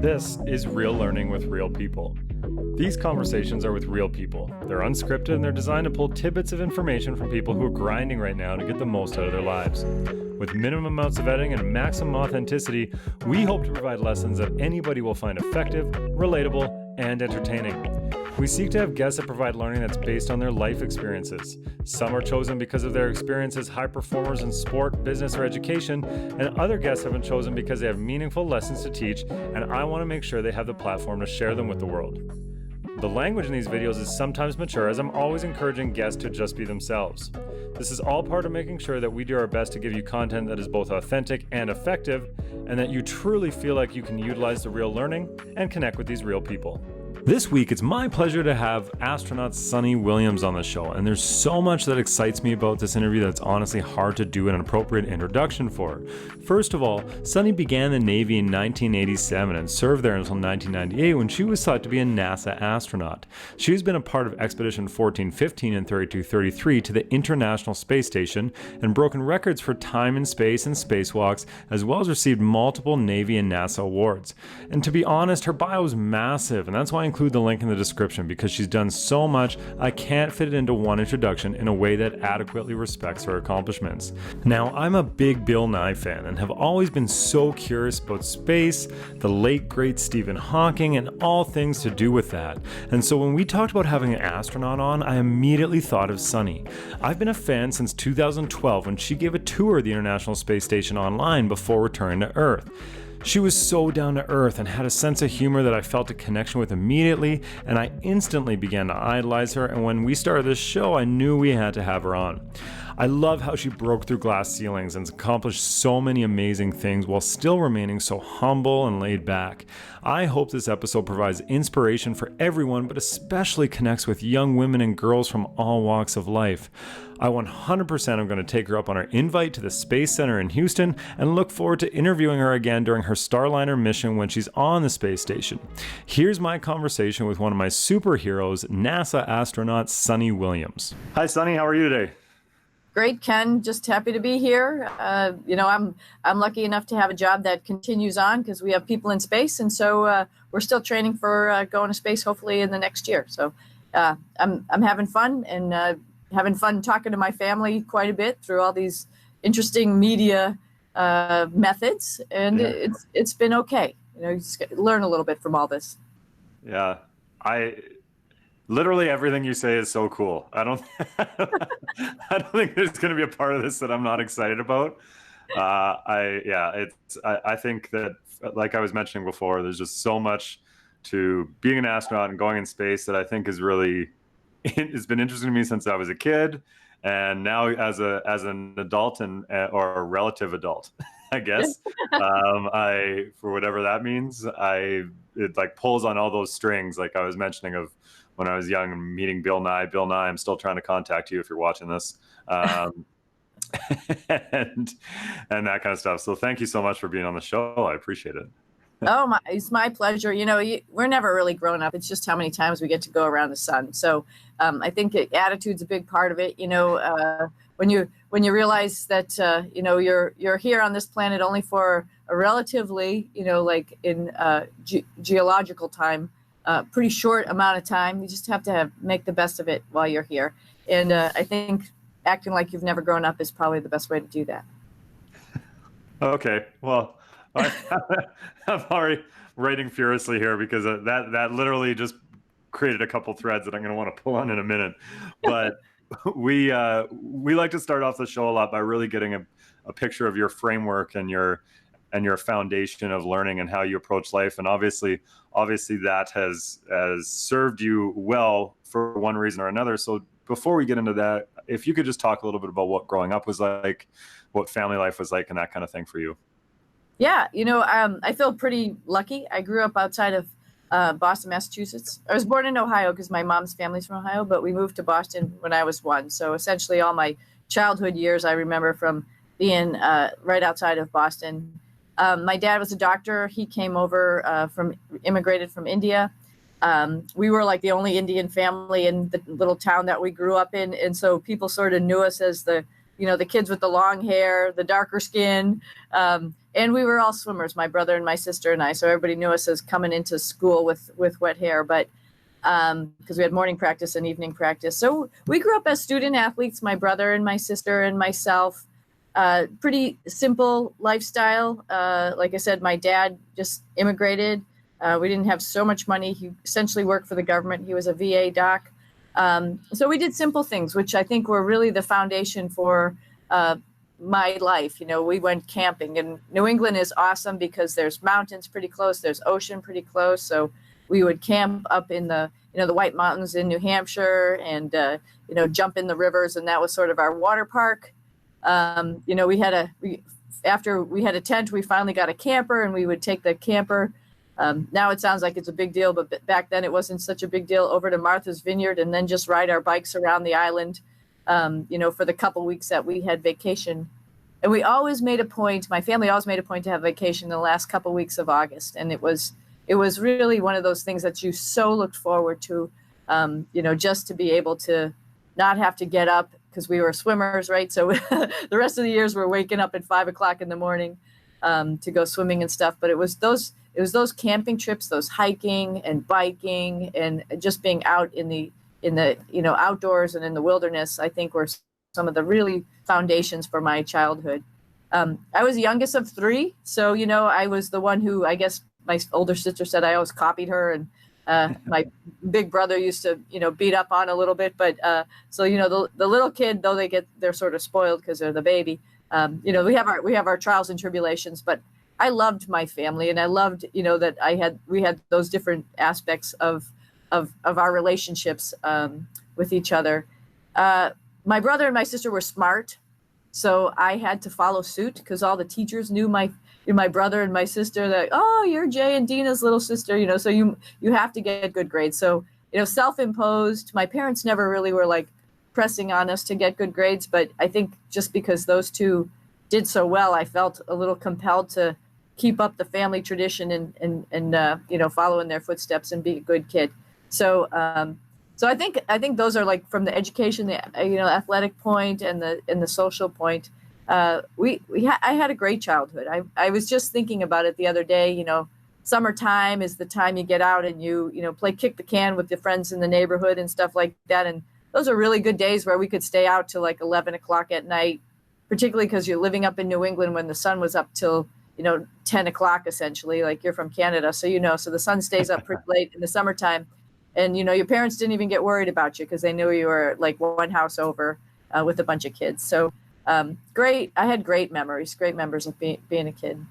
This is Real Learning with Real People. These conversations are with real people. They're unscripted and they're designed to pull tidbits of information from people who are grinding right now to get the most out of their lives. With minimum amounts of editing and maximum authenticity, we hope to provide lessons that anybody will find effective, relatable, and entertaining. We seek to have guests that provide learning that's based on their life experiences. Some are chosen because of their experience as high performers in sport, business, or education, and other guests have been chosen because they have meaningful lessons to teach, and I want to make sure they have the platform to share them with the world. The language in these videos is sometimes mature, as I'm always encouraging guests to just be themselves. This is all part of making sure that we do our best to give you content that is both authentic and effective, and that you truly feel like you can utilize the real learning and connect with these real people. This week, it's my pleasure to have astronaut Suni Williams on the show, and there's so much that excites me about this interview that's honestly hard to do an appropriate introduction for. First of all, Suni began the Navy in 1987 and served there until 1998 when she was thought to be a NASA astronaut. She has been a part of Expedition 1415 and 3233 to the International Space Station and broken records for time in space and spacewalks, as well as received multiple Navy and NASA awards. And to be honest, her bio is massive, and that's why I include the link in the description, because she's done so much I can't fit it into one introduction in a way that adequately respects her accomplishments. Now, I'm a big Bill Nye fan and have always been so curious about space, the late great Stephen Hawking, and all things to do with that. And so when we talked about having an astronaut on, I immediately thought of Suni. I've been a fan since 2012 when she gave a tour of the International Space Station online before returning to Earth. She was so down to earth and had a sense of humor that I felt a connection with immediately, and I instantly began to idolize her, and when we started this show, I knew we had to have her on. I love how she broke through glass ceilings and accomplished so many amazing things while still remaining so humble and laid back. I hope this episode provides inspiration for everyone, but especially connects with young women and girls from all walks of life. I 100% am going to take her up on her invite to the Space Center in Houston and look forward to interviewing her again during her Starliner mission when she's on the space station. Here's my conversation with one of my superheroes, NASA astronaut Suni Williams. Hi Suni, how are you today? Great, Ken. Just happy to be here. I'm lucky enough to have a job that continues on because we have people in space, and so we're still training for going to space, hopefully in the next year. So I'm having fun and having fun talking to my family quite a bit through all these interesting media methods, and it's been okay. You just learn a little bit from all this. Yeah, literally everything you say is so cool. I don't think there's going to be a part of this that I'm not excited about. I think that, like I was mentioning before, there's just so much to being an astronaut and going in space that I think is really, it's been interesting to me since I was a kid, and now as an adult or a relative adult, I guess. For whatever that means, it like pulls on all those strings, like I was mentioning of when I was young and meeting Bill Nye. Bill Nye, I'm still trying to contact you if you're watching this, and that kind of stuff. So thank you so much for being on the show. I appreciate it. It's my pleasure. We're never really grown up. It's just how many times we get to go around the sun. So I think attitude's a big part of it. When you realize that you're here on this planet only for a relatively like in geological time, pretty short amount of time. You just have to make the best of it while you're here. And I think acting like you've never grown up is probably the best way to do that. Okay, well. I'm already writing furiously here because that literally just created a couple threads that I'm going to want to pull on in a minute. But we like to start off the show a lot by really getting a picture of your framework and your foundation of learning and how you approach life. And obviously that has served you well for one reason or another. So before we get into that, if you could just talk a little bit about what growing up was like, what family life was like, and that kind of thing for you. Yeah, I feel pretty lucky. I grew up outside of Boston, Massachusetts. I was born in Ohio because my mom's family's from Ohio, but we moved to Boston when I was 1. So essentially all my childhood years I remember from being right outside of Boston. My dad was a doctor. He came over immigrated from India. We were like the only Indian family in the little town that we grew up in. And so people sort of knew us as the the kids with the long hair, the darker skin. And we were all swimmers, my brother and my sister and I. So everybody knew us as coming into school with wet hair, but because we had morning practice and evening practice. So we grew up as student athletes, my brother and my sister and myself. Pretty simple lifestyle. Like I said, my dad just immigrated. We didn't have so much money. He essentially worked for the government. He was a VA doc. So we did simple things, which I think were really the foundation for my life. We went camping, and New England is awesome because there's mountains pretty close. There's ocean pretty close. So we would camp up in the White Mountains in New Hampshire and, jump in the rivers. And that was sort of our water park. After we had a tent, we finally got a camper, and we would take the camper. Now it sounds like it's a big deal, but back then it wasn't such a big deal, over to Martha's Vineyard, and then just ride our bikes around the island, for the couple weeks that we had vacation. And we always made a point, my family always made a point to have vacation in the last couple weeks of August. And it was really one of those things that you so looked forward to, just to be able to not have to get up, because we were swimmers, right? So the rest of the years we're waking up at 5 o'clock in the morning to go swimming and stuff. But it was those camping trips, those hiking and biking, and just being out in the outdoors and in the wilderness, I think were some of the really foundations for my childhood. I was the youngest of three. So, I was the one who, I guess my older sister said I always copied her, and my big brother used to, beat up on a little bit. But so, the little kid, though they're sort of spoiled because they're the baby, we have our trials and tribulations, but I loved my family, and I loved, that we had those different aspects of our relationships with each other. My brother and my sister were smart, so I had to follow suit because all the teachers knew my brother and my sister, that, oh, you're Jay and Dina's little sister, so you have to get good grades. So, self-imposed. My parents never really were like pressing on us to get good grades, but I think just because those two did so well, I felt a little compelled to keep up the family tradition and follow in their footsteps and be a good kid. So I think those are, like, from the education, the athletic point and the social point. I had a great childhood. I was just thinking about it the other day. Summertime is the time you get out and you play kick the can with your friends in the neighborhood and stuff like that. And those are really good days where we could stay out till like 11 o'clock at night, particularly because you're living up in New England when the sun was up till 10 o'clock essentially. Like, you're from Canada, so so the sun stays up pretty late in the summertime, and your parents didn't even get worried about you because they knew you were like one house over with a bunch of kids. So great. I had great memories of being a kid.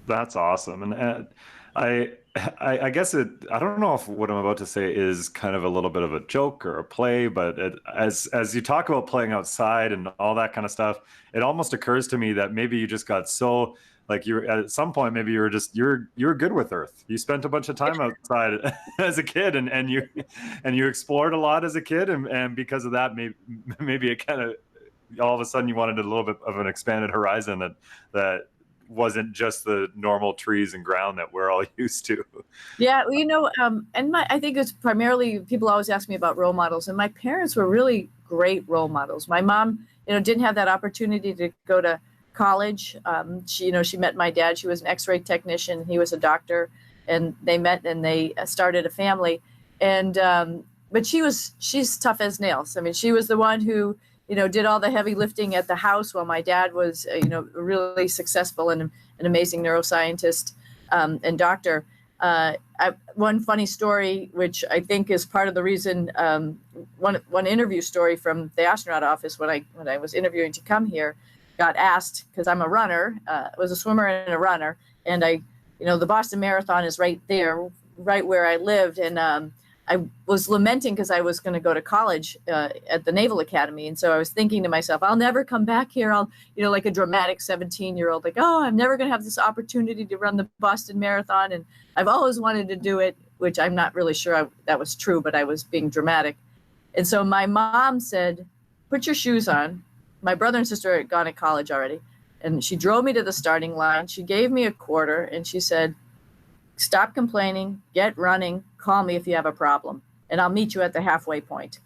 That's awesome. And I guess I don't know if what I'm about to say is kind of a little bit of a joke or a play, but as you talk about playing outside and all that kind of stuff, it almost occurs to me that maybe you just got so, like, you at some point, maybe you're good with Earth. You spent a bunch of time outside as a kid, and you explored a lot as a kid, and because of that, maybe it kind of, all of a sudden you wanted a little bit of an expanded horizon that wasn't just the normal trees and ground that we're all used to. Yeah, and I think it's primarily, people always ask me about role models, and my parents were really great role models. My mom, didn't have that opportunity to go to college. She met my dad. She was an X-ray technician. He was a doctor, and they met and they started a family. And but she's tough as nails. I mean, she was the one who did all the heavy lifting at the house while my dad was, really successful and an amazing neuroscientist and doctor. One funny story, which I think is part of the reason, one interview story from the astronaut office when I was interviewing to come here, got asked, because I'm a runner, was a swimmer and a runner, and the Boston Marathon is right there, right where I lived, and I was lamenting because I was going to go to college at the Naval Academy. And so I was thinking to myself, I'll never come back here. I'll, like a dramatic 17-year-old, like, oh, I'm never going to have this opportunity to run the Boston Marathon. And I've always wanted to do it, which I'm not really sure that was true, but I was being dramatic. And so my mom said, put your shoes on. My brother and sister had gone to college already. And she drove me to the starting line. She gave me a quarter and she said, stop complaining, get running, call me if you have a problem, and I'll meet you at the halfway point.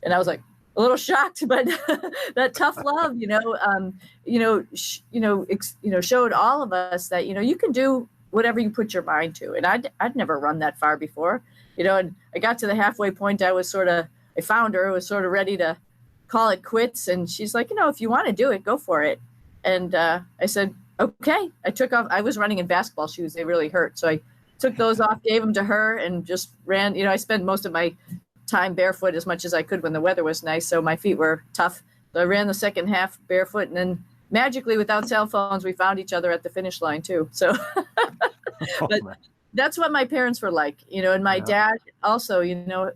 And I was like, a little shocked, but that tough love, showed all of us that, you can do whatever you put your mind to. And I'd never run that far before, and I got to the halfway point. I found her, was sort of ready to call it quits. And she's like, if you want to do it, go for it. And I said, okay. I took off. I was running in basketball shoes. They really hurt. So I took those off, gave them to her, and just ran. I spent most of my time barefoot as much as I could when the weather was nice. So my feet were tough. So I ran the second half barefoot, and then magically, without cell phones, we found each other at the finish line too. So but that's what my parents were like, and my dad also,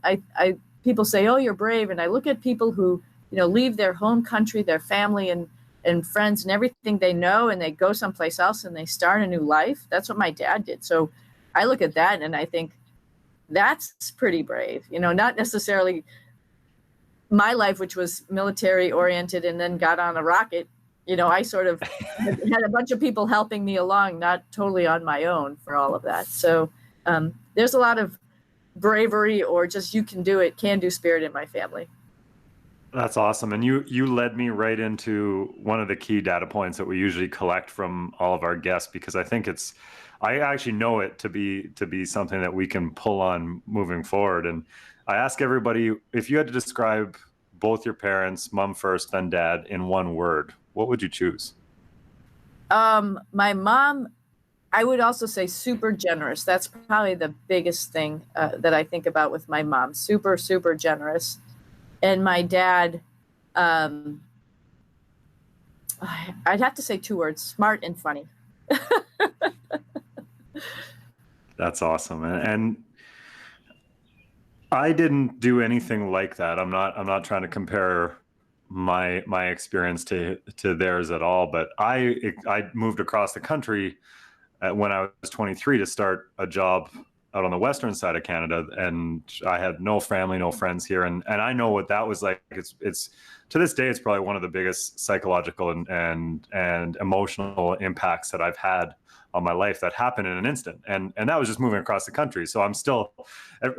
I people say, oh, you're brave. And I look at people who, leave their home country, their family and friends and everything they know, and they go someplace else and they start a new life. That's what my dad did. So I look at that and I think that's pretty brave, not necessarily my life, which was military oriented and then got on a rocket. I sort of had a bunch of people helping me along, not totally on my own for all of that. So there's a lot of bravery or just you can do spirit in my family. That's awesome. And you led me right into one of the key data points that we usually collect from all of our guests, because I think I actually know it to be something that we can pull on moving forward. And I ask everybody, if you had to describe both your parents, mom first, then dad, in one word, what would you choose? My mom, I would also say super generous. That's probably the biggest thing that I think about with my mom. Super, super generous. And my dad, I'd have to say 2 words: smart and funny. That's awesome. And I didn't do anything like that. I'm not trying to compare my experience to theirs at all, but I moved across the country when I was 23 to start a job out on the western side of Canada, and I had no family, no friends here, and I know what that was like. It's to this day, it's probably one of the biggest psychological and emotional impacts that I've had on my life that happened in an instant, and that was just moving across the country. So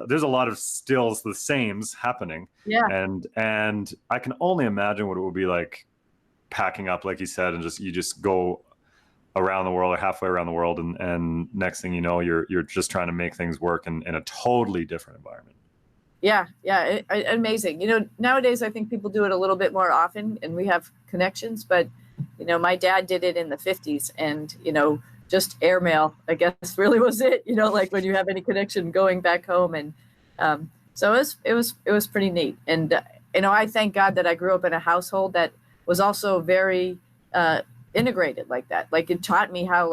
there's a lot of stills the sames happening. Yeah. And I can only imagine what it would be like packing up, like you said, and you just go around the world or halfway around the world, and next thing you know, you're just trying to make things work in a totally different environment. Yeah, amazing. Nowadays I think people do it a little bit more often, and we have connections. But my dad did it in the 50s, and just airmail, I guess, really was it. Like when you have any connection going back home, and so it was pretty neat. And I thank God that I grew up in a household that was also very integrated like that. Like it taught me how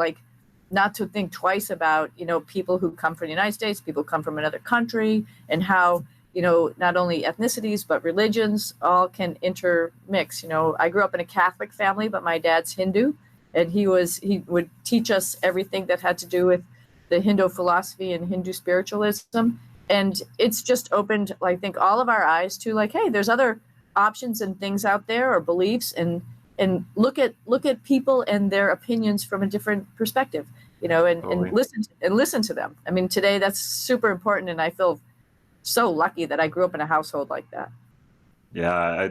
not to think twice about people who come from the United States, people who come from another country, and how not only ethnicities but religions all can intermix. I grew up in a Catholic family, but my dad's Hindu, and he would teach us everything that had to do with the Hindu philosophy and Hindu spiritualism. And it's just opened, I think, all of our eyes to hey, there's other options and things out there, or beliefs, and look at people and their opinions from a different perspective, and listen to them. I mean, today that's super important, and I feel so lucky that I grew up in a household like that. Yeah,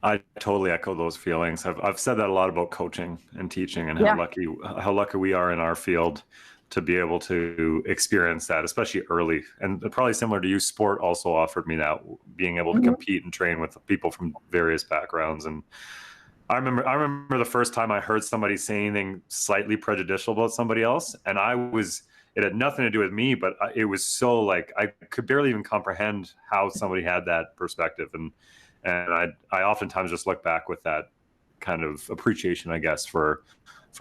I totally echo those feelings. I've said that a lot about coaching and teaching, and how lucky we are in our field to be able to experience that, especially early. And probably similar to you, sport also offered me that, being able to compete and train with people from various backgrounds. And I remember the first time I heard somebody say anything slightly prejudicial about somebody else, and it had nothing to do with me, but it was so I could barely even comprehend how somebody had that perspective. And I oftentimes just look back with that kind of appreciation, I guess, for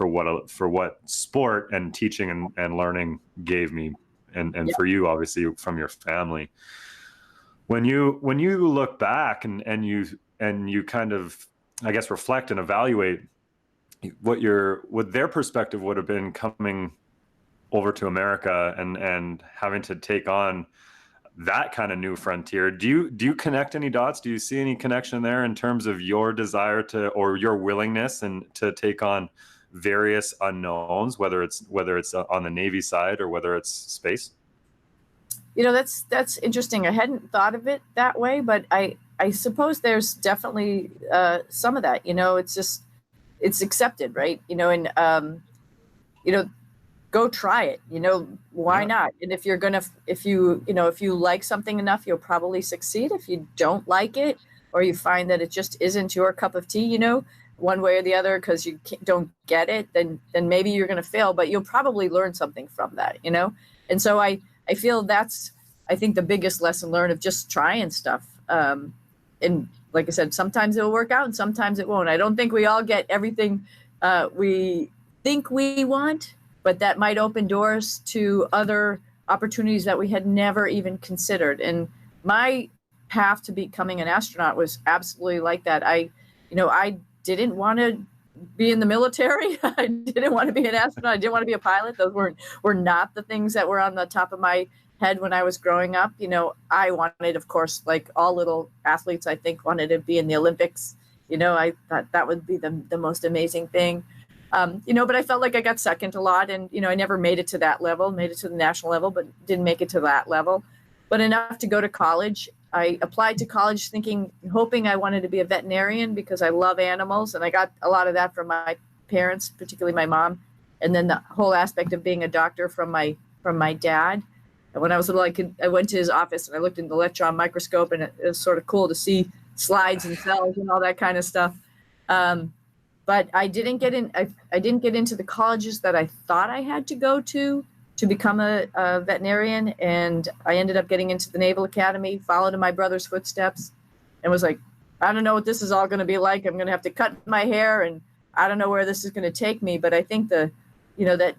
what sport and teaching and learning gave me, and for you, obviously, from your family. When you look back and you kind of, I guess, reflect and evaluate what their perspective would have been coming over to America and having to take on that kind of new frontier. Do you connect any dots? Do you see any connection there in terms of your desire or your willingness to take on various unknowns, whether it's on the Navy side or whether it's space? That's interesting. I hadn't thought of it that way, but I suppose there's definitely some of that. It's accepted, right? And go try it. Why not? And if you like something enough, you'll probably succeed. If you don't like it, or you find that it just isn't your cup of tea, one way or the other, because you don't get it, then maybe you're going to fail, but you'll probably learn something from that. And so I feel that's, I think, the biggest lesson learned of just trying stuff. And like I said, sometimes it'll work out and sometimes it won't. I don't think we all get everything we think we want, but that might open doors to other opportunities that we had never even considered. And my path to becoming an astronaut was absolutely like that. I didn't want to be in the military. I didn't want to be an astronaut. I didn't want to be a pilot. Those were not the things that were on the top of my head when I was growing up. I wanted, of course, like all little athletes, I think, wanted to be in the Olympics. I thought that would be the most amazing thing. But I felt like I got second a lot, and I never made it to that level. Made it to the national level, but didn't make it to that level. But enough to go to college. I applied to college hoping I wanted to be a veterinarian because I love animals, and I got a lot of that from my parents, particularly my mom, and then the whole aspect of being a doctor from my dad. And when I was little, I went to his office and I looked in the electron microscope, and it was sort of cool to see slides and cells and all that kind of stuff. But I didn't get in. I didn't get into the colleges that I thought I had to go to become a veterinarian, and I ended up getting into the Naval Academy, followed in my brother's footsteps, and was like, I don't know what this is all going to be like. I'm going to have to cut my hair, and I don't know where this is going to take me. But I think that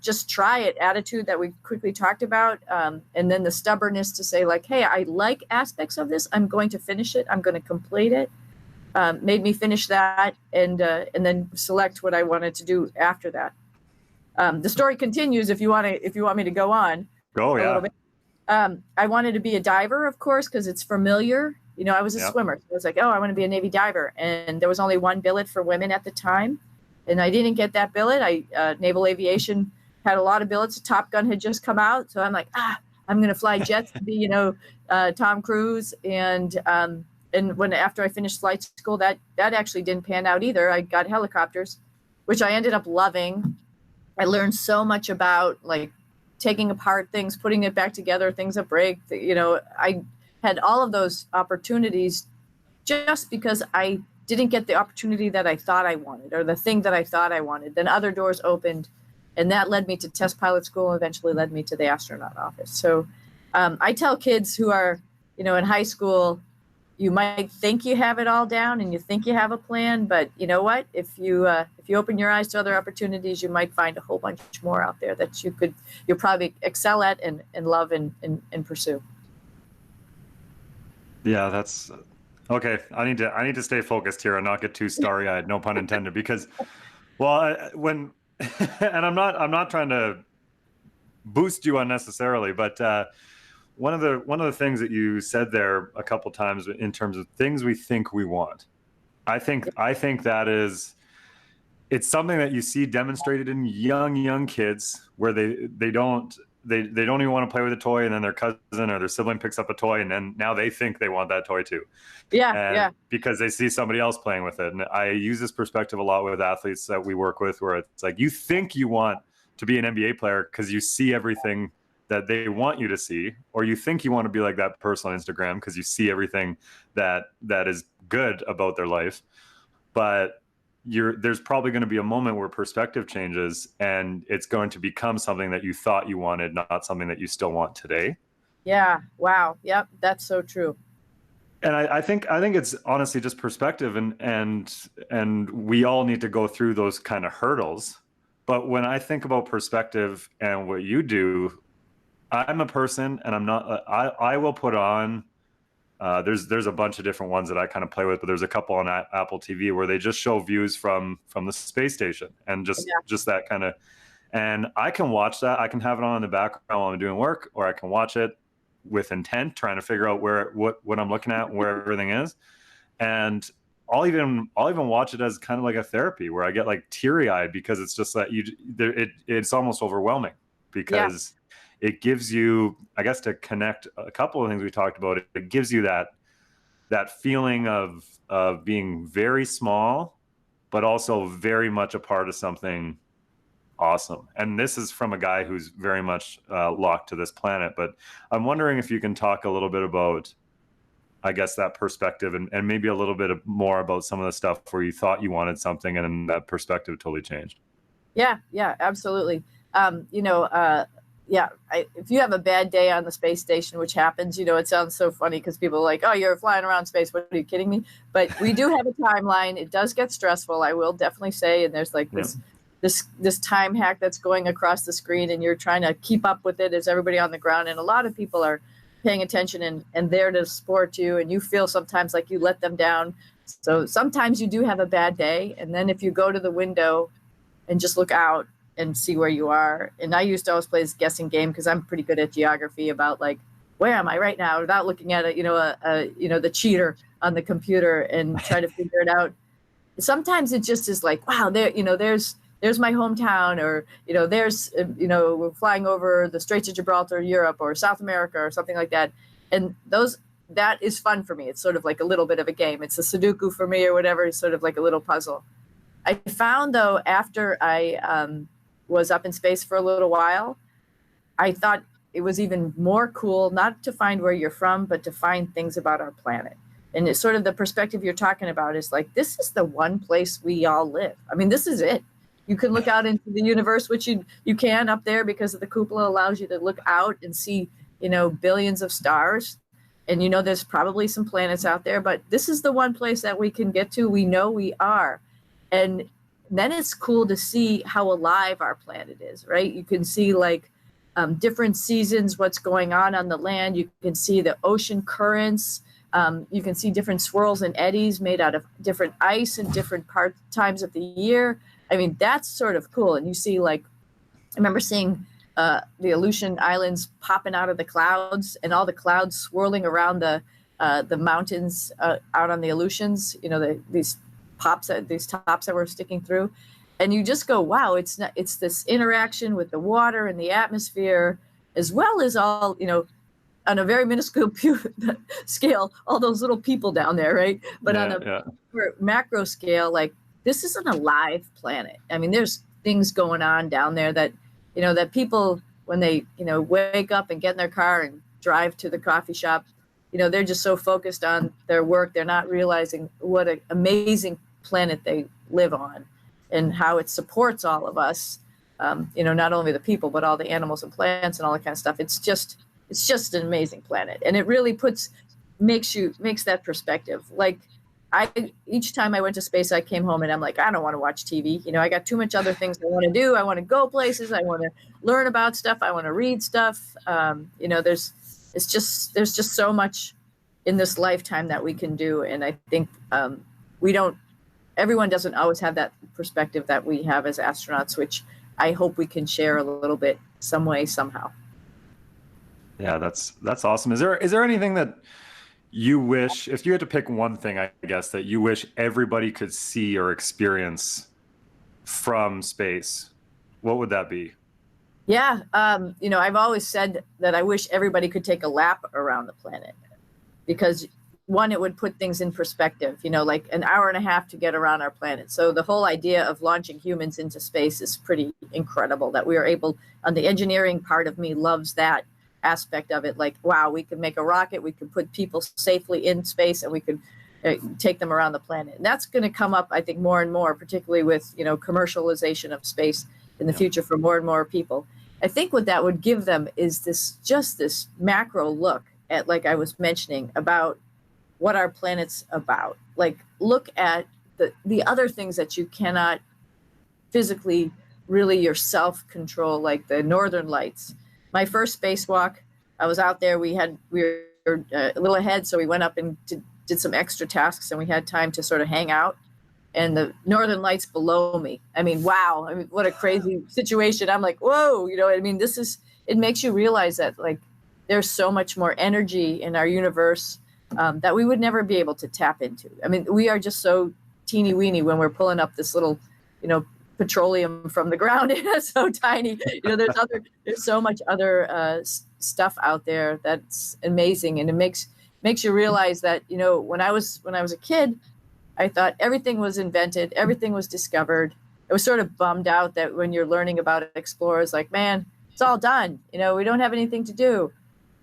just try it attitude that we quickly talked about, and then the stubbornness to say, like, hey, I like aspects of this. I'm going to finish it. I'm going to complete it. Made me finish that and then select what I wanted to do after that. The story continues if you want me to go on. Go, yeah. A little bit. I wanted to be a diver, of course, because it's familiar. I was a swimmer. So I was like, oh, I want to be a Navy diver. And there was only one billet for women at the time. And I didn't get that billet. Naval Aviation had a lot of billets. Top Gun had just come out. So I'm like, I'm going to fly jets to be, Tom Cruise. And after I finished flight school, that actually didn't pan out either. I got helicopters, which I ended up loving. I learned so much about like taking apart things, putting it back together, things that break. I had all of those opportunities just because I didn't get the opportunity that I thought I wanted, or the thing that I thought I wanted. Then other doors opened, and that led me to test pilot school and eventually led me to the astronaut office. So I tell kids who are, in high school, you might think you have it all down and you think you have a plan, but you know what? If you open your eyes to other opportunities, you might find a whole bunch more out there that you'll probably excel at and love and pursue. Yeah, that's okay. I need to stay focused here and not get too starry-eyed, no pun intended, because and I'm not trying to boost you unnecessarily, but one of the things that you said there a couple times in terms of things we think we want, I think that it's something that you see demonstrated in young kids where they don't even want to play with a toy, and then their cousin or their sibling picks up a toy, and then now they think they want that toy too. Yeah. Because they see somebody else playing with it. And I use this perspective a lot with athletes that we work with, where it's like you think you want to be an NBA player because you see everything that they want you to see, or you think you want to be like that person on Instagram because you see everything that is good about their life. But there's probably going to be a moment where perspective changes and it's going to become something that you thought you wanted, not something that you still want today. Yeah. Wow. Yep. That's so true. And I think it's honestly just perspective, and we all need to go through those kind of hurdles. But when I think about perspective and what you do, I'm a person, and I'm not. I will put on. There's a bunch of different ones that I kind of play with, but there's a couple on Apple TV where they just show views from the space station and just that kind of. And I can watch that. I can have it on in the background while I'm doing work, or I can watch it with intent, trying to figure out what I'm looking at, where everything is. And I'll even watch it as kind of like a therapy where I get like teary-eyed because it's just that it's almost overwhelming because. Yeah. It gives you, I guess, to connect a couple of things we talked about, it gives you that that feeling of being very small, but also very much a part of something awesome. And this is from a guy who's very much locked to this planet. But I'm wondering if you can talk a little bit about, I guess, that perspective, and maybe a little bit more about some of the stuff where you thought you wanted something and then that perspective totally changed. Yeah, absolutely. If you have a bad day on the space station, which happens, it sounds so funny because people are like, oh, you're flying around space. What, are you kidding me? But we do have a timeline. It does get stressful, I will definitely say. And there's like this time hack that's going across the screen, and you're trying to keep up with it as everybody on the ground. And a lot of people are paying attention and there to support you. And you feel sometimes like you let them down. So sometimes you do have a bad day. And then if you go to the window and just look out and see where you are. And I used to always play this guessing game because I'm pretty good at geography, about like, where am I right now, without looking at it, the cheater on the computer, and try to figure it out. Sometimes it just is like, wow, there's my hometown, or, we're flying over the Straits of Gibraltar, Europe, or South America, or something like that. And that is fun for me. It's sort of like a little bit of a game. It's a Sudoku for me or whatever. It's sort of like a little puzzle. I found, though, after I was up in space for a little while, I thought it was even more cool not to find where you're from, but to find things about our planet. And it's sort of the perspective you're talking about is like, this is the one place we all live. I mean, this is it. You can look out into the universe, which you can up there because of the cupola allows you to look out and see, billions of stars. And, there's probably some planets out there, but this is the one place that we can get to. We know we are. And then it's cool to see how alive our planet is, right? You can see like different seasons, what's going on the land. You can see the ocean currents. You can see different swirls and eddies made out of different ice in different times of the year. I mean, that's sort of cool. And you see, like, I remember seeing the Aleutian Islands popping out of the clouds, and all the clouds swirling around the mountains out on the Aleutians, these tops that were sticking through. And you just go, wow, it's this interaction with the water and the atmosphere, as well as all, on a very minuscule scale, all those little people down there, right? But on a macro scale, like, this is an alive planet. I mean, there's things going on down there that, that people, when they, wake up and get in their car and drive to the coffee shop, they're just so focused on their work, they're not realizing what an amazing planet they live on and how it supports all of us, not only the people, but all the animals and plants and all that kind of stuff. It's just an amazing planet. And it really makes that perspective. Like, each time I went to space, I came home and I'm like, I don't want to watch TV. I got too much other things I want to do. I want to go places. I want to learn about stuff. I want to read stuff. There's just so much in this lifetime that we can do. And I think everyone doesn't always have that perspective that we have as astronauts, which I hope we can share a little bit, some way, somehow. Yeah, that's awesome. Is there anything that you wish, if you had to pick one thing, I guess, that you wish everybody could see or experience from space, what would that be? Yeah. I've always said that I wish everybody could take a lap around the planet, because one, it would put things in perspective, like an hour and a half to get around our planet. So the whole idea of launching humans into space is pretty incredible, that we are able, on the engineering part of me loves that aspect of it. Like, wow, we could make a rocket, we could put people safely in space, and we could take them around the planet. And that's going to come up, I think, more and more, particularly with, commercialization of space in the future for more and more people. I think what that would give them is this macro look at, like I was mentioning, about what our planet's about. Like, look at the other things that you cannot physically really yourself control, like the northern lights. My first spacewalk, I was out there. We were a little ahead, so we went up and did some extra tasks, and we had time to sort of hang out. And the northern lights below me. I mean, wow! I mean, what a crazy situation! I'm like, whoa! It makes you realize that, like, there's so much more energy in our universe that we would never be able to tap into. I mean, we are just so teeny weeny when we're pulling up this little, petroleum from the ground. It's so tiny. There's so much other stuff out there that's amazing, and it makes makes you realize that, when I was a kid, I thought everything was invented, everything was discovered. I was sort of bummed out that when you're learning about explorers, like, man, it's all done. We don't have anything to do.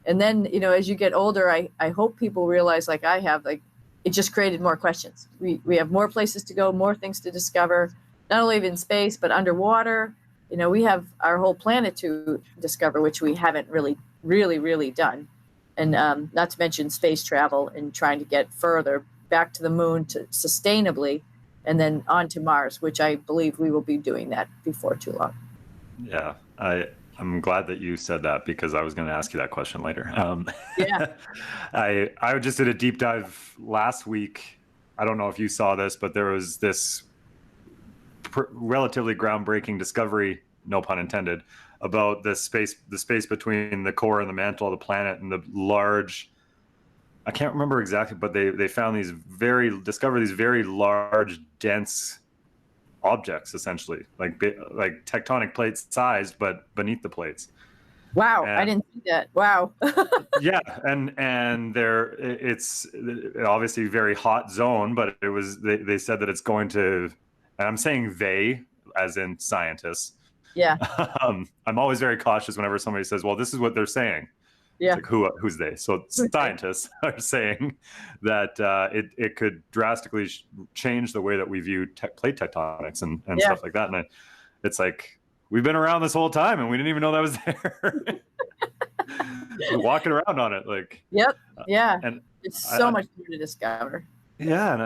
And then, as you get older, I hope people realize, like I have, like, it just created more questions. We have more places to go, more things to discover, not only in space, but underwater. We have our whole planet to discover, which we haven't really done. And not to mention space travel and trying to get further back to the moon to sustainably, and then on to Mars, which I believe we will be doing that before too long. Yeah, I'm glad that you said that, because I was going to ask you that question later. Yeah. I just did a deep dive last week. I don't know if you saw this, but there was this relatively groundbreaking discovery, no pun intended, about the space between the core and the mantle of the planet, and the large, I can't remember exactly, but they found discovered these very large, dense objects, essentially like tectonic plates sized, but beneath the plates. Wow, I didn't see that. Wow. Yeah, and it's obviously a very hot zone, but they said that it's going to, and I'm saying they as in scientists. Yeah. I'm always very cautious whenever somebody says, well, this is what they're saying. Yeah. It's like, who's they? So scientists are saying that it could drastically change the way that we view plate tectonics and stuff like that. And it's like, we've been around this whole time and we didn't even know that was there. We're walking around on it, like. Yep. Yeah. And it's so much more to discover. Yeah, and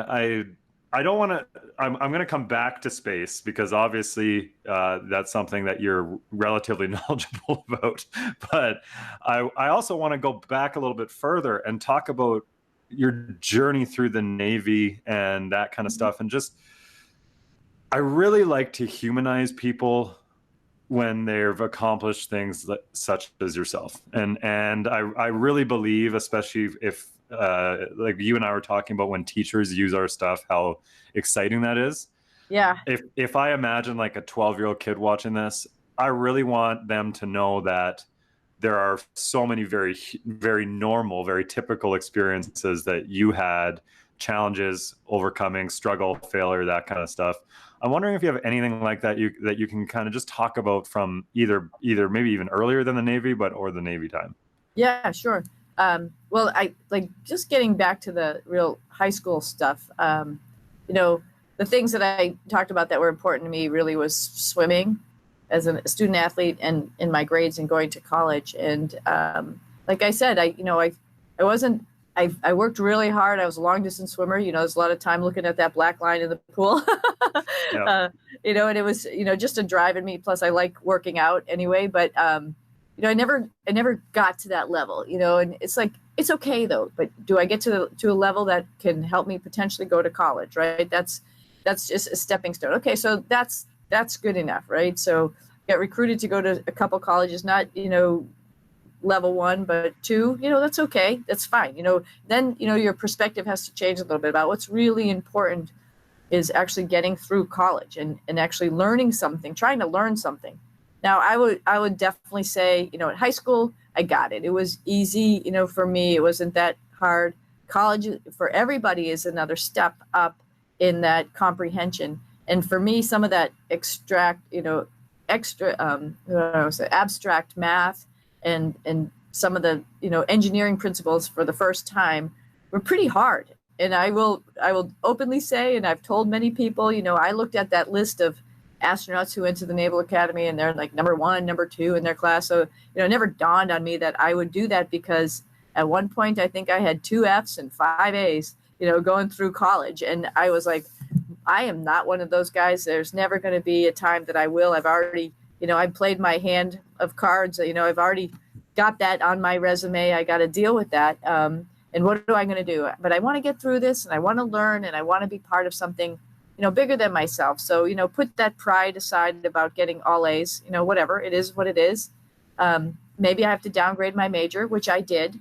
I don't want to. I'm going to come back to space, because obviously that's something that you're relatively knowledgeable about. But I also want to go back a little bit further and talk about your journey through the Navy and that kind of stuff. And just, I really like to humanize people when they've accomplished things such as yourself. And I really believe, especially if like you and I were talking about, when teachers use our stuff, how exciting that is. Yeah. If I imagine like a 12-year-old kid watching this, I really want them to know that there are so many very, very normal, very typical experiences that you had, challenges, overcoming, struggle, failure, that kind of stuff. I'm wondering if you have anything like that you can kind of just talk about from either maybe even earlier than the Navy, or the Navy time. Yeah, sure. Well, I like just getting back to the real high school stuff. The things that I talked about that were important to me really was swimming as a student athlete, and in my grades and going to college. And like I said, I worked really hard. I was a long distance swimmer. There's a lot of time looking at that black line in the pool. Yeah. And it was, just a drive in me. Plus, I like working out anyway. But I never got to that level. And it's like, it's okay though. But do I get to a level that can help me potentially go to college? Right. That's just a stepping stone. Okay, so that's good enough, right? So get recruited to go to a couple colleges, not level 1, but 2, that's okay. That's fine. Then, your perspective has to change a little bit about what's really important is actually getting through college and actually learning something, trying to learn something. Now, I would definitely say, at high school, I got it. It was easy, for me. It wasn't that hard. College for everybody is another step up in that comprehension. And for me, some of that abstract math and some of the engineering principles for the first time were pretty hard. And I will openly say, and I've told many people, I looked at that list of astronauts who went to the Naval Academy and they're like number 1, number 2 in their class. So it never dawned on me that I would do that, because at one point I think I had 2 Fs and 5 As, going through college. And I was like, I am not one of those guys. There's never going to be a time that I will. I've already, I played my hand of cards. I've already got that on my resume. I got to deal with that. And what am I going to do? But I want to get through this, and I want to learn, and I want to be part of something, bigger than myself. So, put that pride aside about getting all A's, whatever. It is what it is. Maybe I have to downgrade my major, which I did.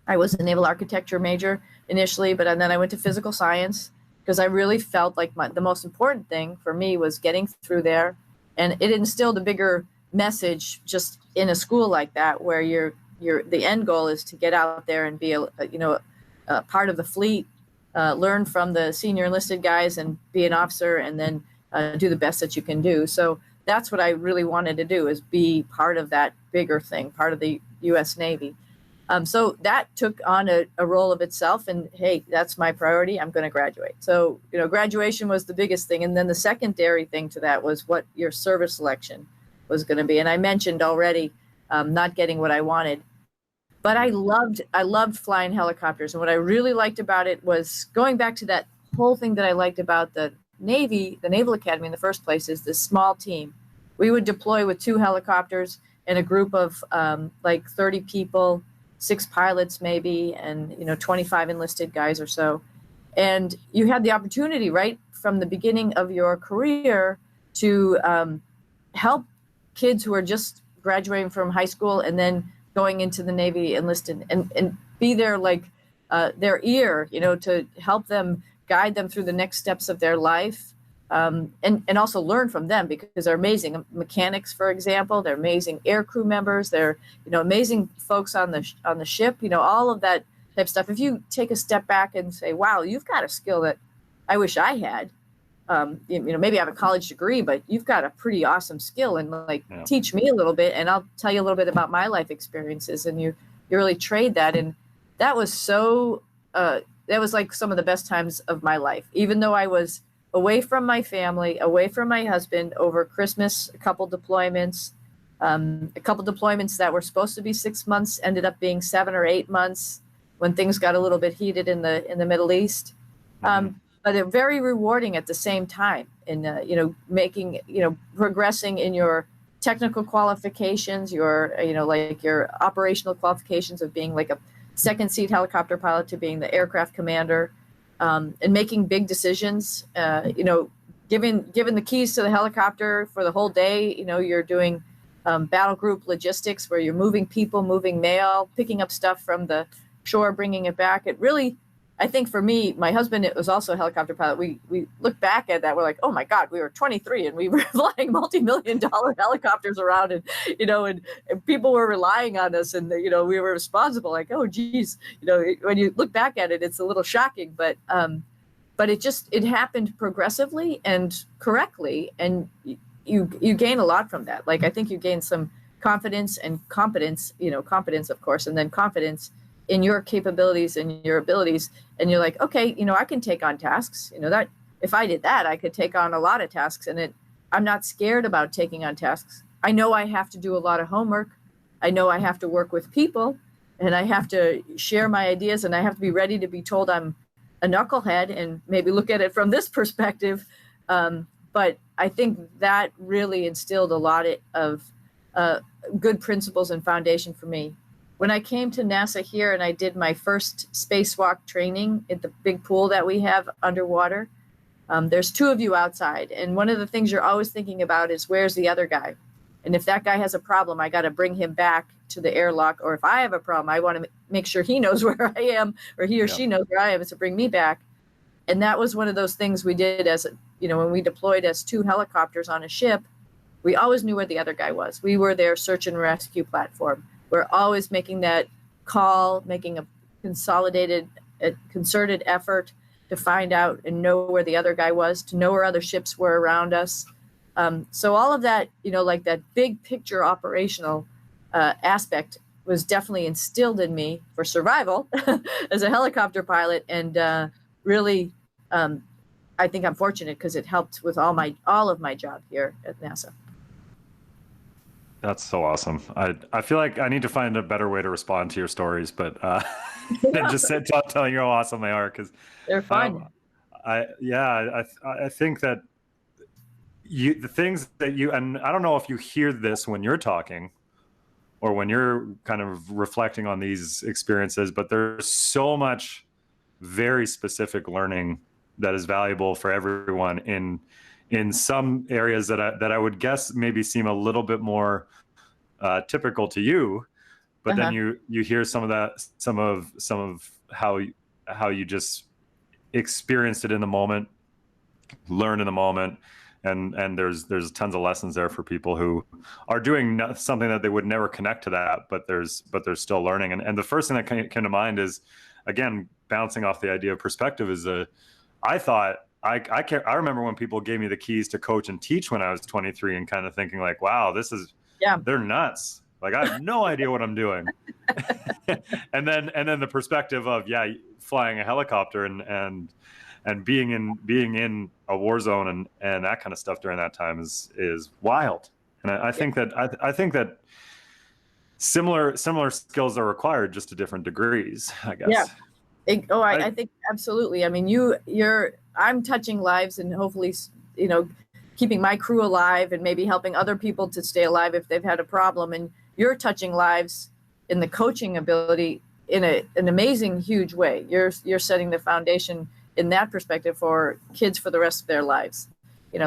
I was a naval architecture major initially, but then I went to physical science, because I really felt like the most important thing for me was getting through there. And it instilled a bigger message just in a school like that, where the end goal is to get out there and be part of the fleet, learn from the senior enlisted guys and be an officer, and then do the best that you can do. So that's what I really wanted to do, is be part of that bigger thing, part of the U.S. Navy. So that took on a role of itself, and hey, that's my priority. I'm going to graduate. So, graduation was the biggest thing. And then the secondary thing to that was what your service selection was going to be. And I mentioned already not getting what I wanted, but I loved flying helicopters. And what I really liked about it was going back to that whole thing that I liked about the Navy, the Naval Academy in the first place, is this small team. We would deploy with 2 helicopters and a group of like 30 people, 6 pilots maybe, and 25 enlisted guys or so. And you had the opportunity right from the beginning of your career to help kids who are just graduating from high school and then going into the Navy enlisted, and be there like their ear, to help them, guide them through the next steps of their life. And also learn from them, because they're amazing mechanics, for example. They're amazing air crew members. They're amazing folks on the ship. All of that type of stuff. If you take a step back and say, "Wow, you've got a skill that I wish I had," maybe I have a college degree, but you've got a pretty awesome skill, and teach me a little bit, and I'll tell you a little bit about my life experiences, and you really trade that, and that was so. That was like some of the best times of my life, even though I was away from my family, away from my husband over Christmas, a couple deployments that were supposed to be 6 months ended up being 7 or 8 months when things got a little bit heated in the Middle East. But they're very rewarding at the same time in, making, progressing in your technical qualifications, your, like your operational qualifications of being like a second seat helicopter pilot to being the aircraft commander. And making big decisions, giving the keys to the helicopter for the whole day. You're doing battle group logistics where you're moving people, moving mail, picking up stuff from the shore, bringing it back. It really, I think for me, my husband, it was also a helicopter pilot. We look back at that. We're like, oh my God, we were 23 and we were flying multi-million-dollar helicopters around, and and people were relying on us, and we were responsible. Like, oh geez, when you look back at it, it's a little shocking, but it happened progressively and correctly, and you gain a lot from that. Like, I think you gain some confidence and competence, competence of course, and then confidence in your capabilities and your abilities. And you're like, okay, I can take on tasks, that if I did that, I could take on a lot of tasks, and I'm not scared about taking on tasks. I know I have to do a lot of homework. I know I have to work with people, and I have to share my ideas, and I have to be ready to be told I'm a knucklehead and maybe look at it from this perspective. But I think that really instilled a lot of good principles and foundation for me. When I came to NASA here and I did my first spacewalk training at the big pool that we have underwater, there's 2 of you outside. And one of the things you're always thinking about is, where's the other guy? And if that guy has a problem, I got to bring him back to the airlock. Or if I have a problem, I want to make sure he knows where I am, or he or she knows where I am, to bring me back. And that was one of those things we did as, when we deployed as 2 helicopters on a ship, we always knew where the other guy was. We were their search and rescue platform. We're always making that call, making a concerted effort to find out and know where the other guy was, to know where other ships were around us. So all of that, like that big picture operational aspect was definitely instilled in me for survival as a helicopter pilot. And really, I think I'm fortunate because it helped with all of my job here at NASA. That's so awesome. I feel like I need to find a better way to respond to your stories, but than just telling you how awesome they are, because they're fun. I think that the things that and I don't know if you hear this when you're talking or when you're kind of reflecting on these experiences, but there's so much very specific learning that is valuable for everyone in some areas that I would guess maybe seem a little bit more typical to you, but then you hear some of how you just experienced it in the moment, learn in the moment, and there's tons of lessons there for people who are doing something that they would never connect to that, but they're still learning. And the first thing that came to mind is, again, bouncing off the idea of perspective is I remember when people gave me the keys to coach and teach when I was 23 and kind of thinking like, wow, they're nuts. Like I have no idea what I'm doing. and then the perspective of flying a helicopter and being in a war zone and that kind of stuff during that time is wild. And I think that similar skills are required, just to different degrees, I guess. Yeah. I think absolutely. I mean, I'm touching lives and hopefully, keeping my crew alive and maybe helping other people to stay alive if they've had a problem. And you're touching lives in the coaching ability in an amazing, huge way. You're setting the foundation in that perspective for kids for the rest of their lives.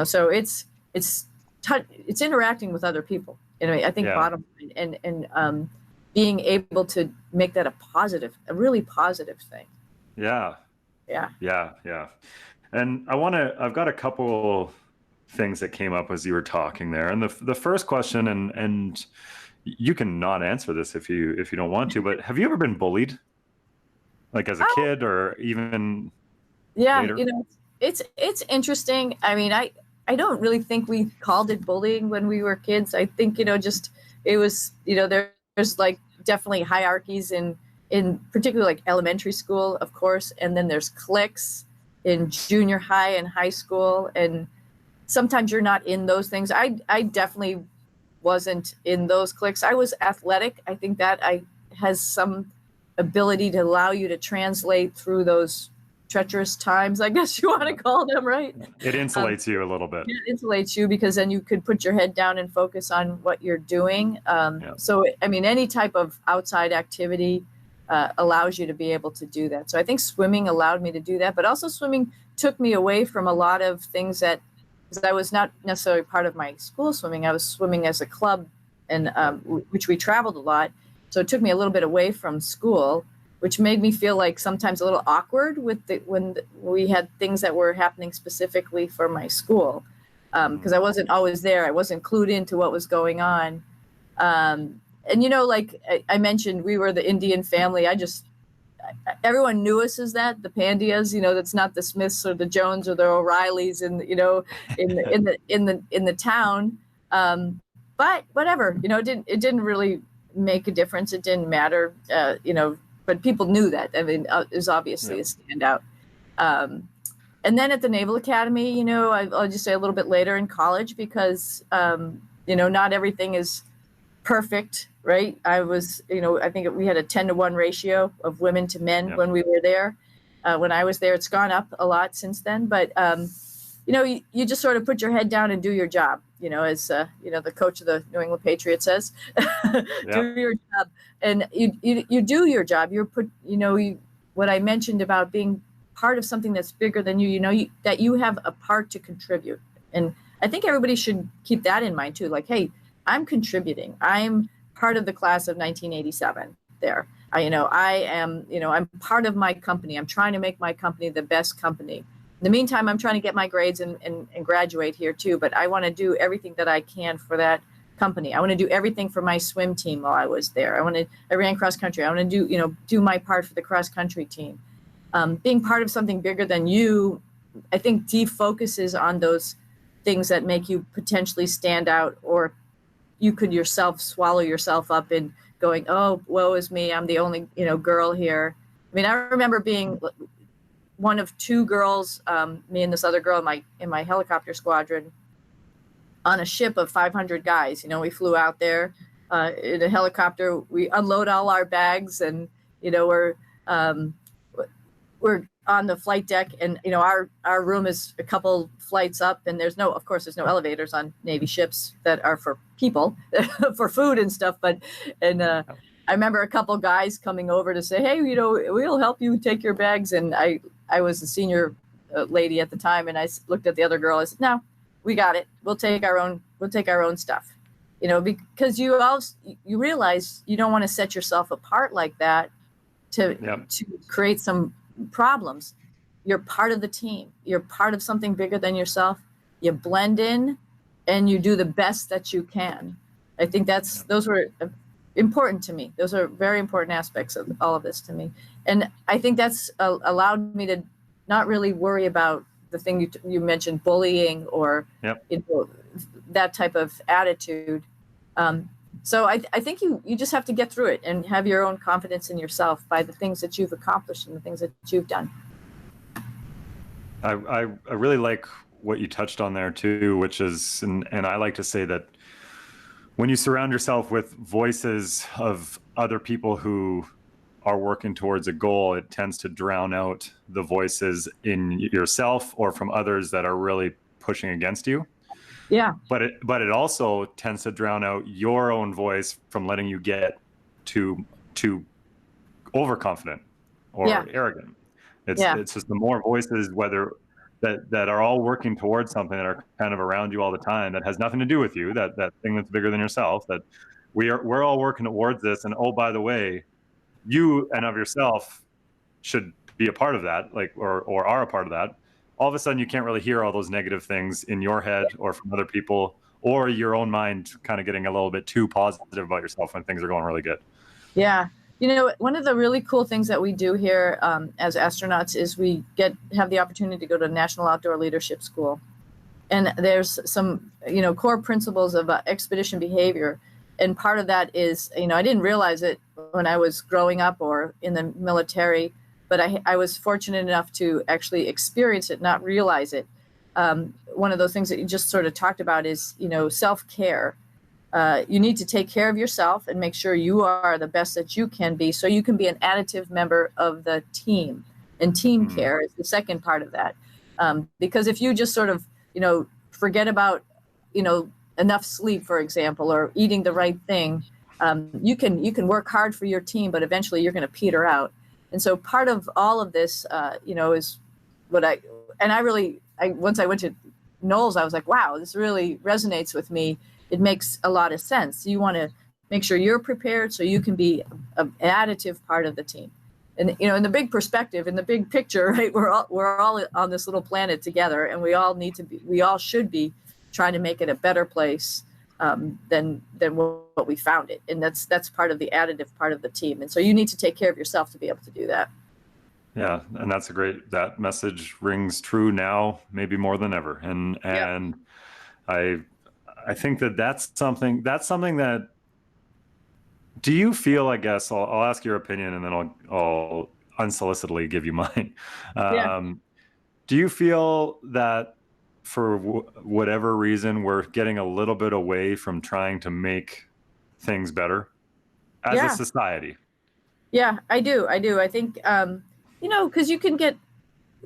So it's interacting with other people. I think bottom line and being able to make that a really positive thing. Yeah. And I've got a couple things that came up as you were talking there. And the first question, and you can not answer this if you don't want to, but have you ever been bullied? Like as a kid or even later? It's interesting. I mean, I don't really think we called it bullying when we were kids. I think, it was, there's like definitely hierarchies in particularly like elementary school, of course. And then there's cliques in junior high and high school. And sometimes you're not in those things. I definitely wasn't in those cliques. I was athletic. I think that has some ability to allow you to translate through those treacherous times, I guess you want to call them, right? It insulates you a little bit. It insulates you because then you could put your head down and focus on what you're doing. So, I mean, any type of outside activity allows you to be able to do that. So I think swimming allowed me to do that, but also swimming took me away from a lot of things because I was not necessarily part of my school swimming. I was swimming as a club, and which we traveled a lot. So it took me a little bit away from school, which made me feel like sometimes a little awkward when we had things that were happening specifically for my school, because I wasn't always there. I wasn't clued into what was going on. And, like I mentioned, we were the Indian family. Everyone knew us as that, the Pandyas, that's not the Smiths or the Jones or the O'Reillys in the town. But whatever, it didn't really make a difference. It didn't matter, but people knew that. I mean, it was obviously a standout. And then at the Naval Academy, I'll just say a little bit later in college because, not everything is perfect, right? I think we had a 10-to-1 ratio of women to men when we were there. When I was there, it's gone up a lot since then. But, you just sort of put your head down and do your job, as, the coach of the New England Patriots says, do your job. And you do your job. What I mentioned about being part of something that's bigger than you, that you have a part to contribute. And I think everybody should keep that in mind too. Like, hey, I'm contributing. I'm part of the class of 1987 there. I'm part of my company. I'm trying to make my company the best company. In the meantime, I'm trying to get my grades and graduate here too, but I want to do everything that I can for that company. I want to do everything for my swim team while I was there. I ran cross country. I want to do my part for the cross country team. Being part of something bigger than you, I think defocuses on those things that make you potentially stand out, or you could yourself swallow yourself up in going, oh, woe is me. I'm the only, girl here. I mean, I remember being one of two girls, me and this other girl in my helicopter squadron, on a ship of 500 guys. We flew out there in a helicopter. We unload all our bags, and we're on the flight deck, and our room is a couple flights up, and there's no elevators on Navy ships that are for people for food and stuff. I remember a couple guys coming over to say, hey, we'll help you take your bags. And I was the senior lady at the time, and I looked at the other girl. I said, no, we got it. We'll take our own stuff, because you realize you don't want to set yourself apart like that to create some problems. You're part of the team. You're part of something bigger than yourself. You blend in and you do the best that you can. I think those were important to me. Those are very important aspects of all of this to me. And I think that's allowed me to not really worry about the thing you mentioned, bullying or Yep. that type of attitude. So I think you just have to get through it and have your own confidence in yourself by the things that you've accomplished and the things that you've done. I really like what you touched on there too, which is, and I like to say that when you surround yourself with voices of other people who are working towards a goal, it tends to drown out the voices in yourself or from others that are really pushing against you. Yeah. But it also tends to drown out your own voice from letting you get too overconfident or arrogant. It's just the more voices, whether that are all working towards something, that are kind of around you all the time, that has nothing to do with you, that thing that's bigger than yourself, that we're all working towards this. And oh, by the way, you and of yourself should be a part of that, like, or are a part of that. All of a sudden you can't really hear all those negative things in your head or from other people, or your own mind kind of getting a little bit too positive about yourself when things are going really good. Yeah. One of the really cool things that we do here as astronauts is we have the opportunity to go to National Outdoor Leadership School. And there's some, core principles of expedition behavior. And part of that is, I didn't realize it when I was growing up or in the military, but I was fortunate enough to actually experience it, not realize it. One of those things that you just sort of talked about is, self-care. You need to take care of yourself and make sure you are the best that you can be, so you can be an additive member of the team. And team care is the second part of that. Because if you just sort of, forget about, enough sleep, for example, or eating the right thing, you can work hard for your team, but eventually you're going to peter out. And so part of all of this, is what once I went to Knowles, I was like, wow, this really resonates with me. It makes a lot of sense. You want to make sure you're prepared so you can be an additive part of the team. And, in the big perspective, in the big picture, right, we're all on this little planet together, and we all should be trying to make it a better place than what we found it. And that's part of the additive part of the team. And so you need to take care of yourself to be able to do that. Yeah. And that message rings true now, maybe more than ever. And I think that's something that, do you feel, I guess I'll ask your opinion and then I'll unsolicitedly give you mine. Do you feel that for whatever reason, we're getting a little bit away from trying to make things better as a society? Yeah, I do. I think, because you can get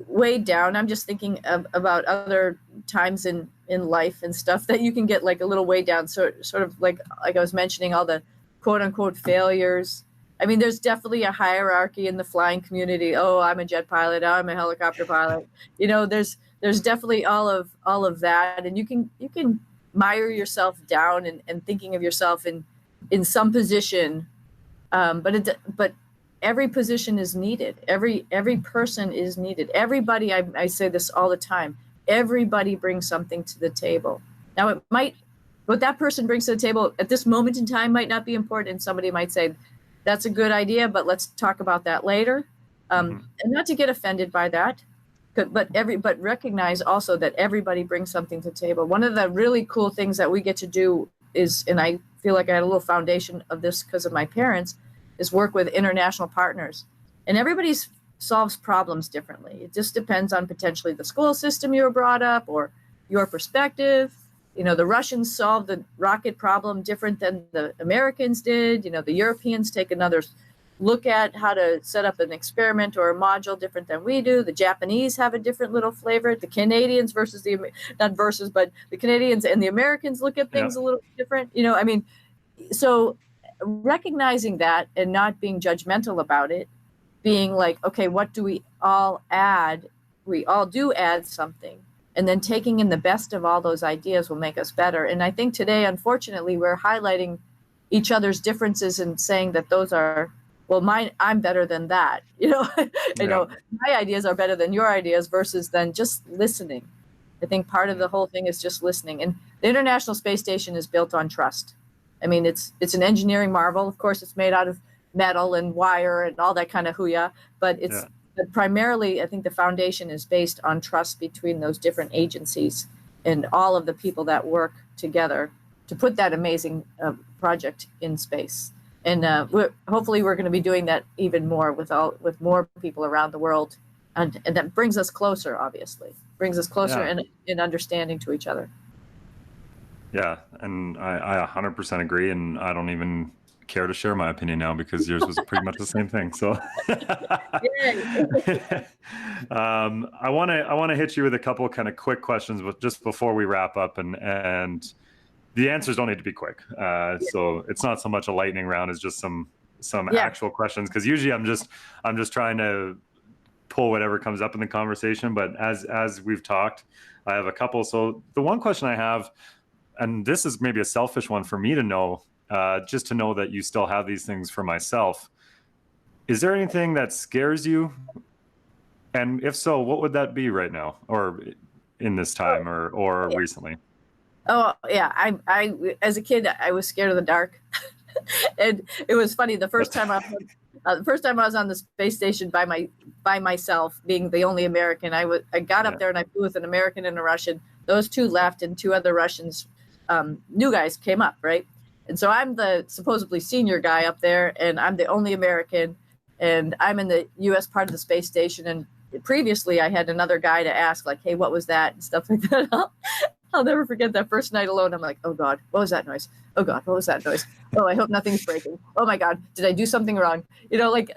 weighed down. I'm just thinking about other times in life and stuff that you can get like a little weighed down. So sort of like I was mentioning, all the quote unquote failures. I mean, there's definitely a hierarchy in the flying community. Oh, I'm a jet pilot. Oh, I'm a helicopter pilot. There's definitely all of that. And you can mire yourself down and thinking of yourself in some position. But every position is needed. Every person is needed. Everybody, I say this all the time, everybody brings something to the table. Now what that person brings to the table at this moment in time might not be important. And somebody might say, that's a good idea, but let's talk about that later. And not to get offended by that, but recognize also that everybody brings something to the table. One of the really cool things that we get to do is, and I feel like I had a little foundation of this because of my parents, is work with international partners. And everybody solves problems differently. It just depends on potentially the school system you were brought up or your perspective. The Russians solved the rocket problem different than the Americans did. The Europeans take another look at how to set up an experiment or a module different than we do. The Japanese have a different little flavor. The Canadians but the Canadians and the Americans look at things a little different. So recognizing that and not being judgmental about it, being like, okay, what do we all add? We all do add something. And then taking in the best of all those ideas will make us better. And I think today, unfortunately, we're highlighting each other's differences and saying that those are, well, I'm better than that. My ideas are better than your ideas versus then just listening. I think part of the whole thing is just listening. And the International Space Station is built on trust. I mean, it's an engineering marvel. Of course, it's made out of metal and wire and all that kind of hooyah, but but primarily, I think the foundation is based on trust between those different agencies and all of the people that work together to put that amazing project in space. And hopefully we're going to be doing that even more with more people around the world. And that brings us closer, obviously. Brings us closer in understanding to each other. Yeah, and I 100% agree, and I don't even care to share my opinion now because yours was pretty much the same thing. So I want to hit you with a couple kind of quick questions, but just before we wrap up, and the answers don't need to be quick. So it's not so much a lightning round as just some actual questions, because usually I'm just trying to pull whatever comes up in the conversation. But as we've talked, I have a couple. So the one question I have, and this is maybe a selfish one for me to know, just to know that you still have these things for myself. Is there anything that scares you? And if so, what would that be right now, or in this time, or recently? Oh yeah, I as a kid I was scared of the dark, and it was funny. The first time I was on the space station by myself, being the only American, I got up there and I flew with an American and a Russian. Those two left, and two other Russians, new guys, came up, right? And so I'm the supposedly senior guy up there, and I'm the only American, and I'm in the U.S. part of the space station. And previously I had another guy to ask, like, hey, what was that? And stuff like that. I'll never forget that first night alone. I'm like, oh God, what was that noise? Oh God, what was that noise? Oh, I hope nothing's breaking. Oh my God, did I do something wrong?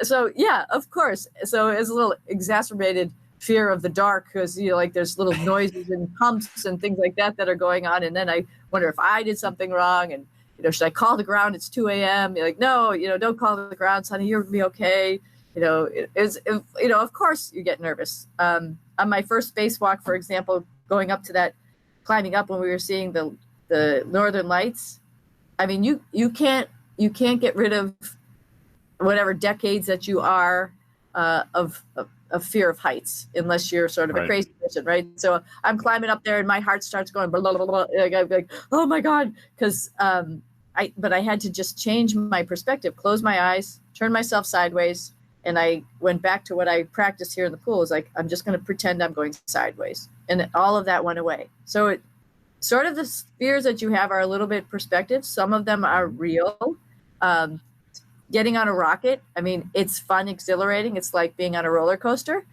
So yeah, of course. So it's a little exacerbated fear of the dark, because there's little noises and pumps and things like that are going on. And then I wonder if I did something wrong, and should I call the ground? It's 2 a.m. You're like, no, don't call the ground, honey. You're gonna be okay. Of course you get nervous. On my first spacewalk, for example, climbing up when we were seeing the Northern Lights. I mean, you can't get rid of whatever decades that you are of fear of heights, unless you're sort of a crazy person, right? So I'm climbing up there, and my heart starts going blah, blah, blah, blah. I'm like, oh my God, because but I had to just change my perspective, close my eyes, turn myself sideways, and I went back to what I practiced here in the pool. It was like, I'm just going to pretend I'm going sideways, and all of that went away. So it sort of, the fears that you have are a little bit perspective. Some of them are real. Getting on a rocket, I mean, it's fun, exhilarating. It's like being on a roller coaster.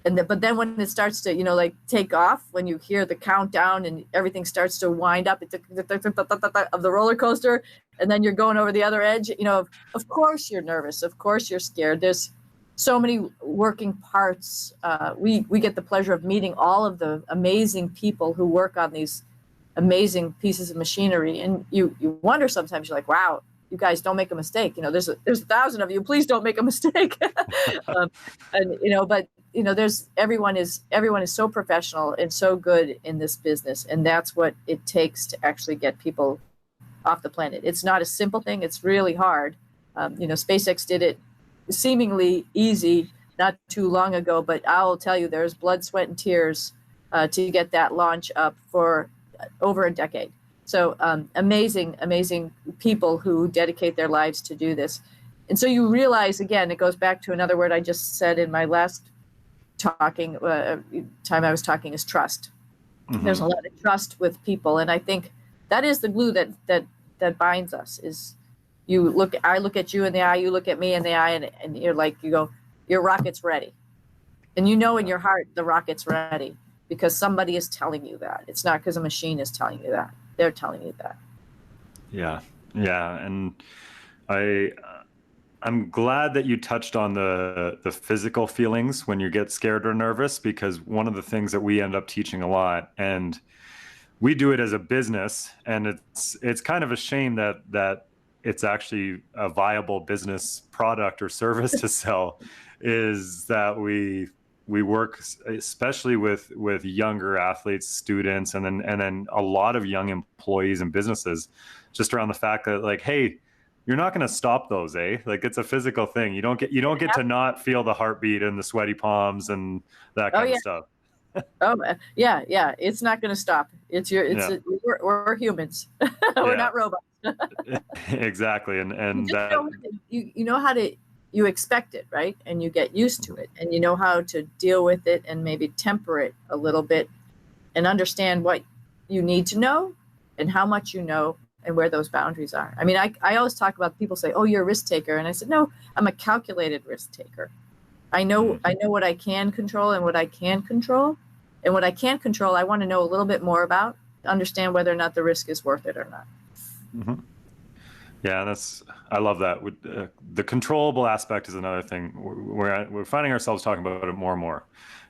But then when it starts to, take off, when you hear the countdown and everything starts to wind up of the roller coaster, and then you're going over the other edge, of course you're nervous. Of course you're scared. There's so many working parts. We get the pleasure of meeting all of the amazing people who work on these amazing pieces of machinery. And you wonder sometimes, you're like, wow, you guys don't make a mistake. There's 1,000 of you. Please don't make a mistake. But everyone is so professional and so good in this business, and that's what it takes to actually get people off the planet. It's not a simple thing. It's really hard. SpaceX did it seemingly easy not too long ago, but I'll tell you, there's blood, sweat, and tears to get that launch up for over a decade. So amazing people who dedicate their lives to do this. And so you realize, again, it goes back to another word I just said in my last time I was talking, is trust. Mm-hmm. There's a lot of trust with people. And I think that is the glue that binds us. Is I look at you in the eye, you look at me in the eye, and you're like, you go, your rocket's ready. And in your heart, the rocket's ready, because somebody is telling you that. It's not because a machine is telling you that. They're telling you that. Yeah. And I'm glad that you touched on the physical feelings when you get scared or nervous, because one of the things that we end up teaching a lot, and we do it as a business, and it's kind of a shame that it's actually a viable business product or service to sell, is that we work especially with younger athletes, students, and then a lot of young employees and businesses, just around the fact that, like, hey, you're not going to stop those, eh? Like, it's a physical thing. You don't get to not feel the heartbeat and the sweaty palms and that kind of stuff. Yeah. It's not going to stop. We're humans. We're not robots. Exactly. You And just that, know you know how to you expect it, right? And you get used to it, and you know how to deal with it and maybe temper it a little bit and understand what you need to know and how much you know and where those boundaries are. I mean, I always talk about people say, "Oh, you're a risk taker," and I said, "No, I'm a calculated risk taker. I know what I can control and what I can't control, and what I can't control, I want to know a little bit more about to understand whether or not the risk is worth it or not." Mhm. Yeah, I love that. The controllable aspect is another thing. We're finding ourselves talking about it more and more,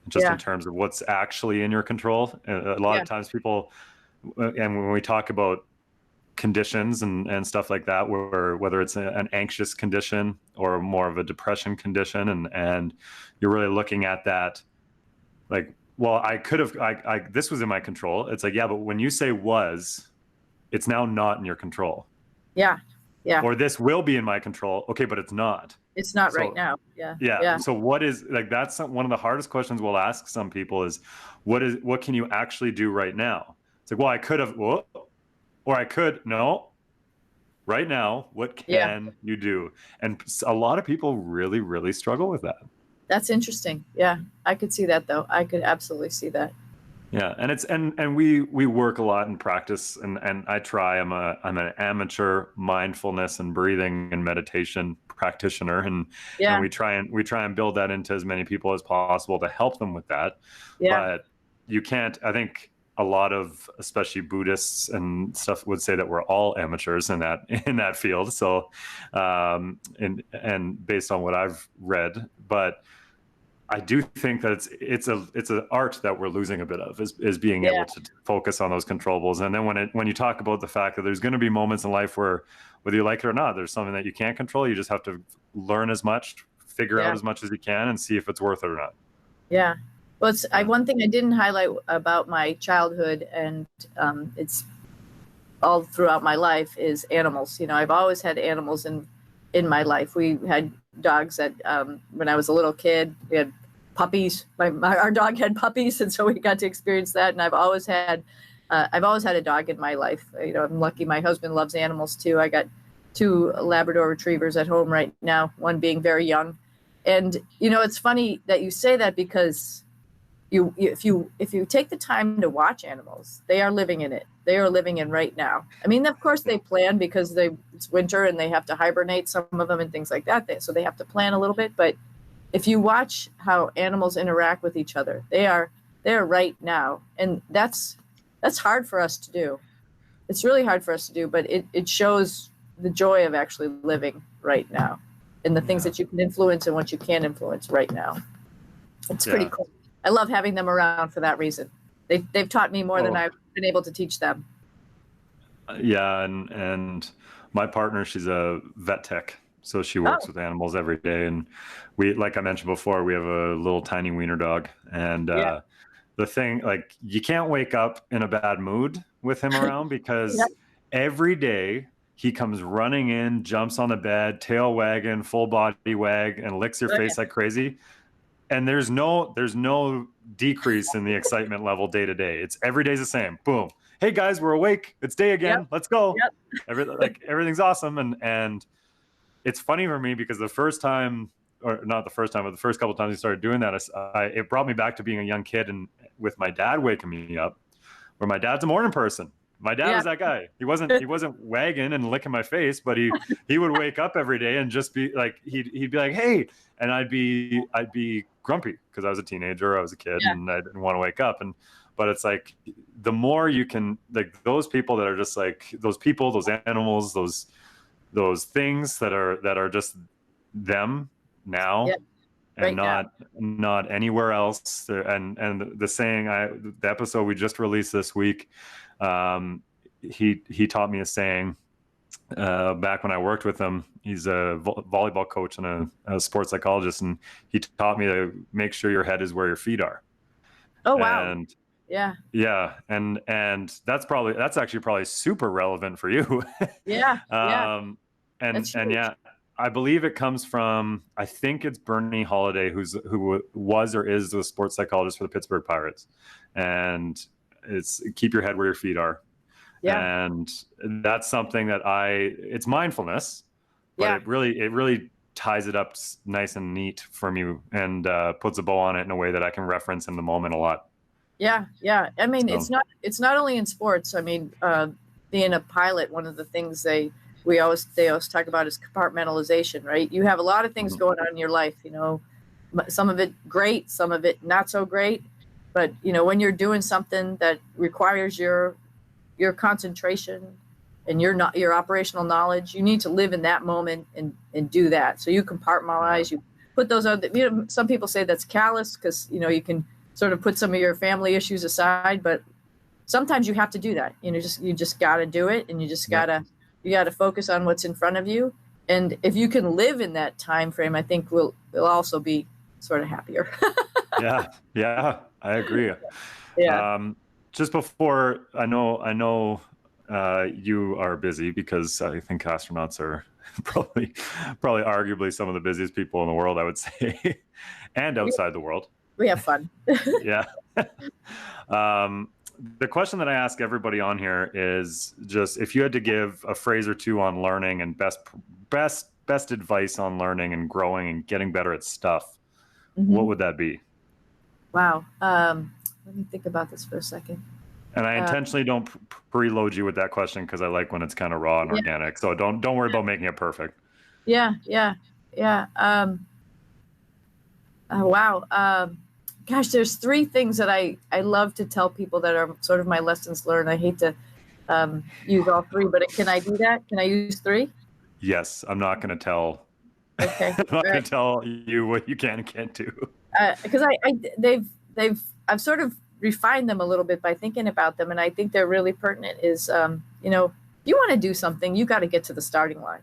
just in Yeah, terms of what's actually in your control. A lot yeah, of times people, and when we talk about conditions and stuff like that, where whether it's an anxious condition or more of a depression condition, and you're really looking at that, like, well, I could have, this was in my control. It's like, yeah, but when you say was, it's now not in your control. yeah, yeah. Or this will be in my control. Okay, but it's not. It's not right So now. Yeah, yeah. yeah, So what is, like, that's one of the hardest questions we'll ask some people is, what can you actually do right now? It's like, well, I could have, whoa, or I could, no, right now, what yeah. can you do? And a lot of people really, really struggle with that. That's interesting. Yeah, I could see that though. I could absolutely see that. Yeah, and it's and we work a lot in practice, and I try. I'm an amateur mindfulness and breathing and meditation practitioner, and Yeah, we try and build that into as many people as possible to help them with that. yeah, But you can't. I think a lot of, especially Buddhists and stuff, would say that we're all amateurs in that field. So, and based on what I've read, but I do think that it's an art that we're losing a bit of, is being yeah, able to focus on those controllables. And then when you talk about the fact that there's going to be moments in life where, whether you like it or not, there's something that you can't control. You just have to learn as much, figure out yeah, as much as you can, and see if it's worth it or not. yeah. Well, Yeah. one thing I didn't highlight about my childhood, and it's all throughout my life, is animals. You know, I've always had animals in my life. We had dogs that when I was a little kid. We had puppies. Our dog had puppies, and so we got to experience that. And I've always had a dog in my life. You know, I'm lucky. My husband loves animals too. I got two Labrador retrievers at home right now. One being very young, and you know, it's funny that you say that because if you take the time to watch animals, they are living in it. They are living in right now. I mean, of course they plan because it's winter and they have to hibernate, some of them, and things like that. So they have to plan a little bit. But if you watch how animals interact with each other, they're right now, and that's hard for us to do. It's really hard for us to do, but it shows the joy of actually living right now, and the things Yeah. that you can influence and what you can't influence right now. It's pretty Yeah. cool. I love having them around for that reason. They've taught me more than Oh, I've been able to teach them. yeah. And my partner, she's a vet tech, so she works Oh, with animals every day. And we, like I mentioned before, we have a little tiny wiener dog, and yeah, the thing, like, you can't wake up in a bad mood with him around, yeah, because every day he comes running in, jumps on the bed, tail wagging, full body wag, and licks your oh, yeah, face like crazy. And there's no decrease in the excitement level day to day. It's every day's the same. Boom. Hey guys, we're awake. It's day yep, again. Let's go. yep, Everything's awesome. And it's funny for me because the first time, or not the first time, but the first couple of times we started doing that, it brought me back to being a young kid, and with my dad waking me up, where my dad's a morning person. My dad yeah, was that guy. He wasn't wagging and licking my face, but he would wake up every day and just be like, he'd be like, hey, and I'd be grumpy because I was a teenager, I was a kid, yeah, and I didn't want to wake up. But it's like, the more you can, like, those people that are just like, those people, those animals, those things that are just them yeah, now, and right now. not anywhere else. And the saying, the episode we just released this week, he taught me a saying, back when I worked with him. He's a volleyball coach and a sports psychologist, and he taught me to make sure your head is where your feet are. Oh wow, And yeah, yeah, and that's actually probably super relevant for you. yeah, yeah. um, and That's and huge. yeah, I believe it comes from, I think it's Bernie Holiday, who was or is the sports psychologist for the Pittsburgh Pirates, and it's keep your head where your feet are. Yeah. And that's something that it's mindfulness, but Yeah. it really ties it up nice and neat for me, and puts a bow on it in a way that I can reference in the moment a lot. Yeah. Yeah. I mean, So, it's not only in sports. I mean, being a pilot, one of the things they always talk about is compartmentalization, right? You have a lot of things going on in your life, some of it great, some of it not so great. But, when you're doing something that requires your concentration and your operational knowledge, you need to live in that moment and do that. So you compartmentalize, you put those other, some people say that's callous because, you can sort of put some of your family issues aside, but sometimes you have to do that. You just got to do it. And you just got to focus on what's in front of you. And if you can live in that time frame, I think we'll also be sort of happier. yeah, I agree. Yeah. Just before, I know you are busy, because I think astronauts are probably arguably some of the busiest people in the world, I would say, and outside the world. We have fun. Yeah. The question that I ask everybody on here is just, if you had to give a phrase or two on learning and best advice on learning and growing and getting better at stuff, what would that be? Wow. Let me think about this for a second. And I intentionally don't preload you with that question, because I like when it's kind of raw and organic. So don't worry about making it perfect. Yeah. Wow. Gosh, there's three things that I love to tell people that are sort of my lessons learned. I hate to use all three, but can I do that? Can I use three? Yes, I'm not going to tell. Okay. I'm not going to tell you what you can and can't do. Because I've sort of refined them a little bit by thinking about them, and I think they're really pertinent. Is if you want to do something, you got to get to the starting line.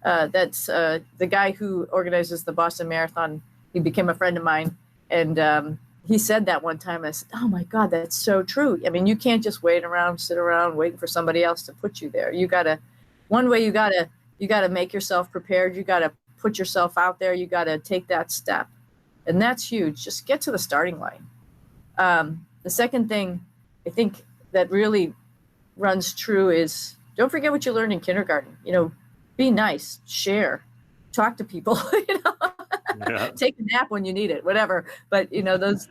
That's the guy who organizes the Boston Marathon. He became a friend of mine, and he said that one time. I said, "Oh my God, that's so true." I mean, you can't just sit around waiting for somebody else to put you there. You gotta make yourself prepared. You gotta put yourself out there. You gotta take that step, and that's huge. Just get to the starting line. The second thing I think that really runs true is, don't forget what you learned in kindergarten. Be nice, share, talk to people. Take a nap when you need it, whatever. But those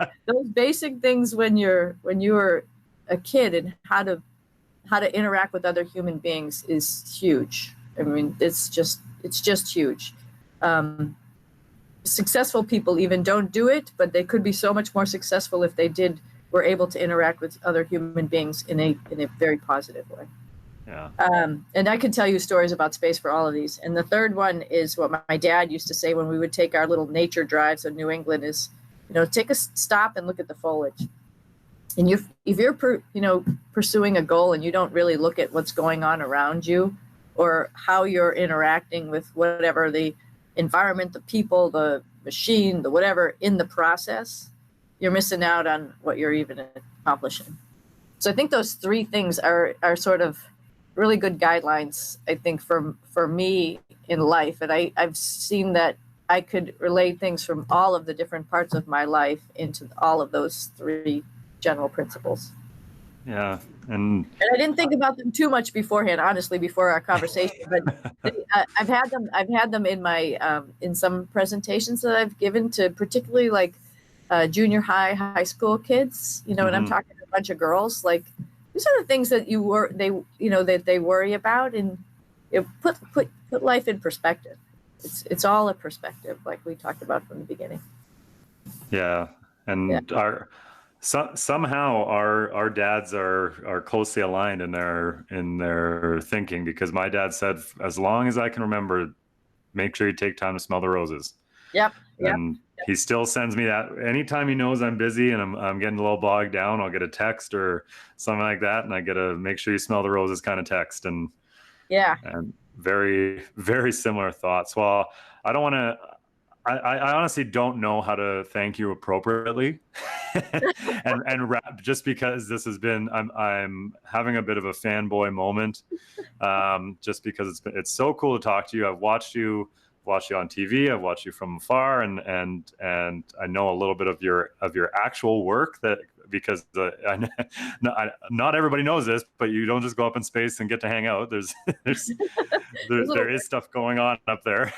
basic things when you were a kid, and how to interact with other human beings is huge. I mean, it's just huge. Successful people even don't do it, but they could be so much more successful if they were able to interact with other human beings in a very positive way. Yeah. And I could tell you stories about space for all of these. And the third one is what my dad used to say when we would take our little nature drives in New England is, take a stop and look at the foliage. And if you're pursuing a goal and you don't really look at what's going on around you, or how you're interacting with whatever the environment, the people, the machine, the whatever in the process, you're missing out on what you're even accomplishing. So I think those three things are sort of really good guidelines, I think, for me in life. And I've seen that I could relate things from all of the different parts of my life into all of those three general principles. Yeah. And I didn't think about them too much beforehand, honestly, before our conversation. But I've had them in my in some presentations that I've given to particularly like junior high school kids. And I'm talking to a bunch of girls. Like, these are the things that that they worry about, and put life in perspective. It's all a perspective, like we talked about from the beginning. Yeah, and somehow our dads are closely aligned in their thinking, because my dad said, as long as I can remember, make sure you take time to smell the roses. Yep. And he still sends me that anytime he knows I'm busy and I'm getting a little bogged down. I'll get a text or something like that, and I get a make sure you smell the roses kind of text. And very, very similar thoughts. Well, I don't want to. I honestly don't know how to thank you appropriately, and just because this has been, I'm having a bit of a fanboy moment, just because it's so cool to talk to you. I've watched you on TV. I've watched you from afar, and I know a little bit of your actual work that because not everybody knows this, but you don't just go up in space and get to hang out. There is stuff going on up there.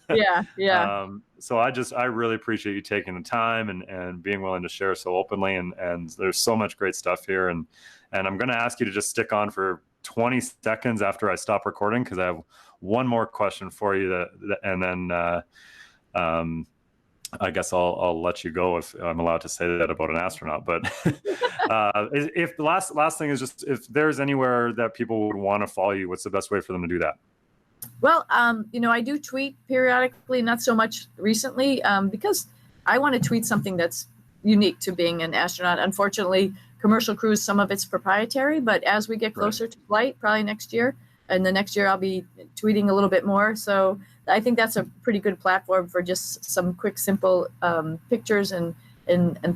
Yeah. So I really appreciate you taking the time and being willing to share so openly. And there's so much great stuff here. And I'm going to ask you to just stick on for 20 seconds after I stop recording, because I have one more question for you and then I guess I'll let you go if I'm allowed to say that about an astronaut. But if the last thing is just, if there's anywhere that people would want to follow you, what's the best way for them to do that? Well, I do tweet periodically, not so much recently, because I want to tweet something that's unique to being an astronaut. Unfortunately, commercial cruise, some of it's proprietary, but as we get closer to flight, probably next year, and the next year I'll be tweeting a little bit more. So I think that's a pretty good platform for just some quick, simple pictures and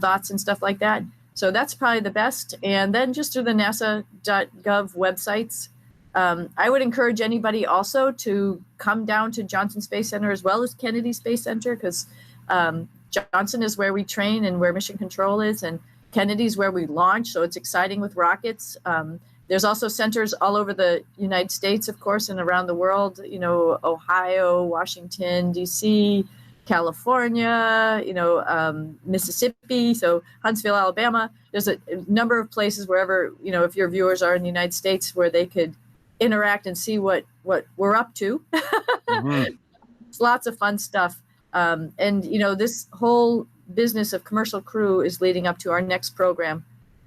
thoughts and stuff like that. So that's probably the best. And then just through the NASA.gov websites, I would encourage anybody also to come down to Johnson Space Center as well as Kennedy Space Center, because Johnson is where we train and where mission control is, and Kennedy is where we launch. So it's exciting with rockets. There's also centers all over the United States, of course, and around the world, Ohio, Washington, D.C., California, Mississippi, so Huntsville, Alabama. There's a number of places wherever, if your viewers are in the United States, where they could interact and see what we're up to. Mm-hmm. It's lots of fun stuff. And this whole business of commercial crew is leading up to our next program,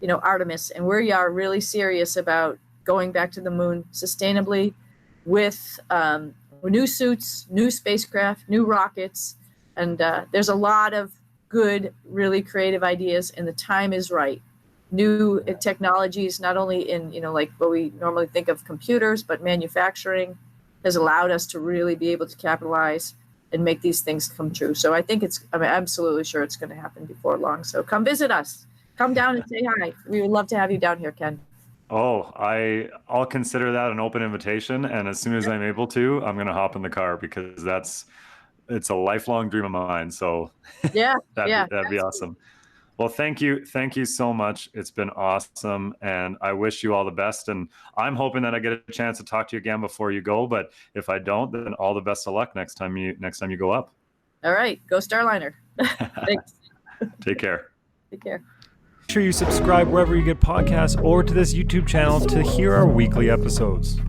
Artemis. And we are really serious about going back to the moon sustainably with new suits, new spacecraft, new rockets. And there's a lot of good, really creative ideas, and the time is right. New technologies, not only in, like what we normally think of computers, but manufacturing has allowed us to really be able to capitalize and make these things come true. So I think I'm absolutely sure it's going to happen before long. So come visit us. Come down and say hi. We would love to have you down here, Ken. Oh, I'll consider that an open invitation. And as soon as I'm able to, I'm going to hop in the car, because it's a lifelong dream of mine. So that'd be awesome. Well, thank you. Thank you so much. It's been awesome. And I wish you all the best. And I'm hoping that I get a chance to talk to you again before you go. But if I don't, then all the best of luck next time you go up. All right. Go Starliner. Thanks. Take care. Take care. Make sure you subscribe wherever you get podcasts or to this YouTube channel to hear our weekly episodes.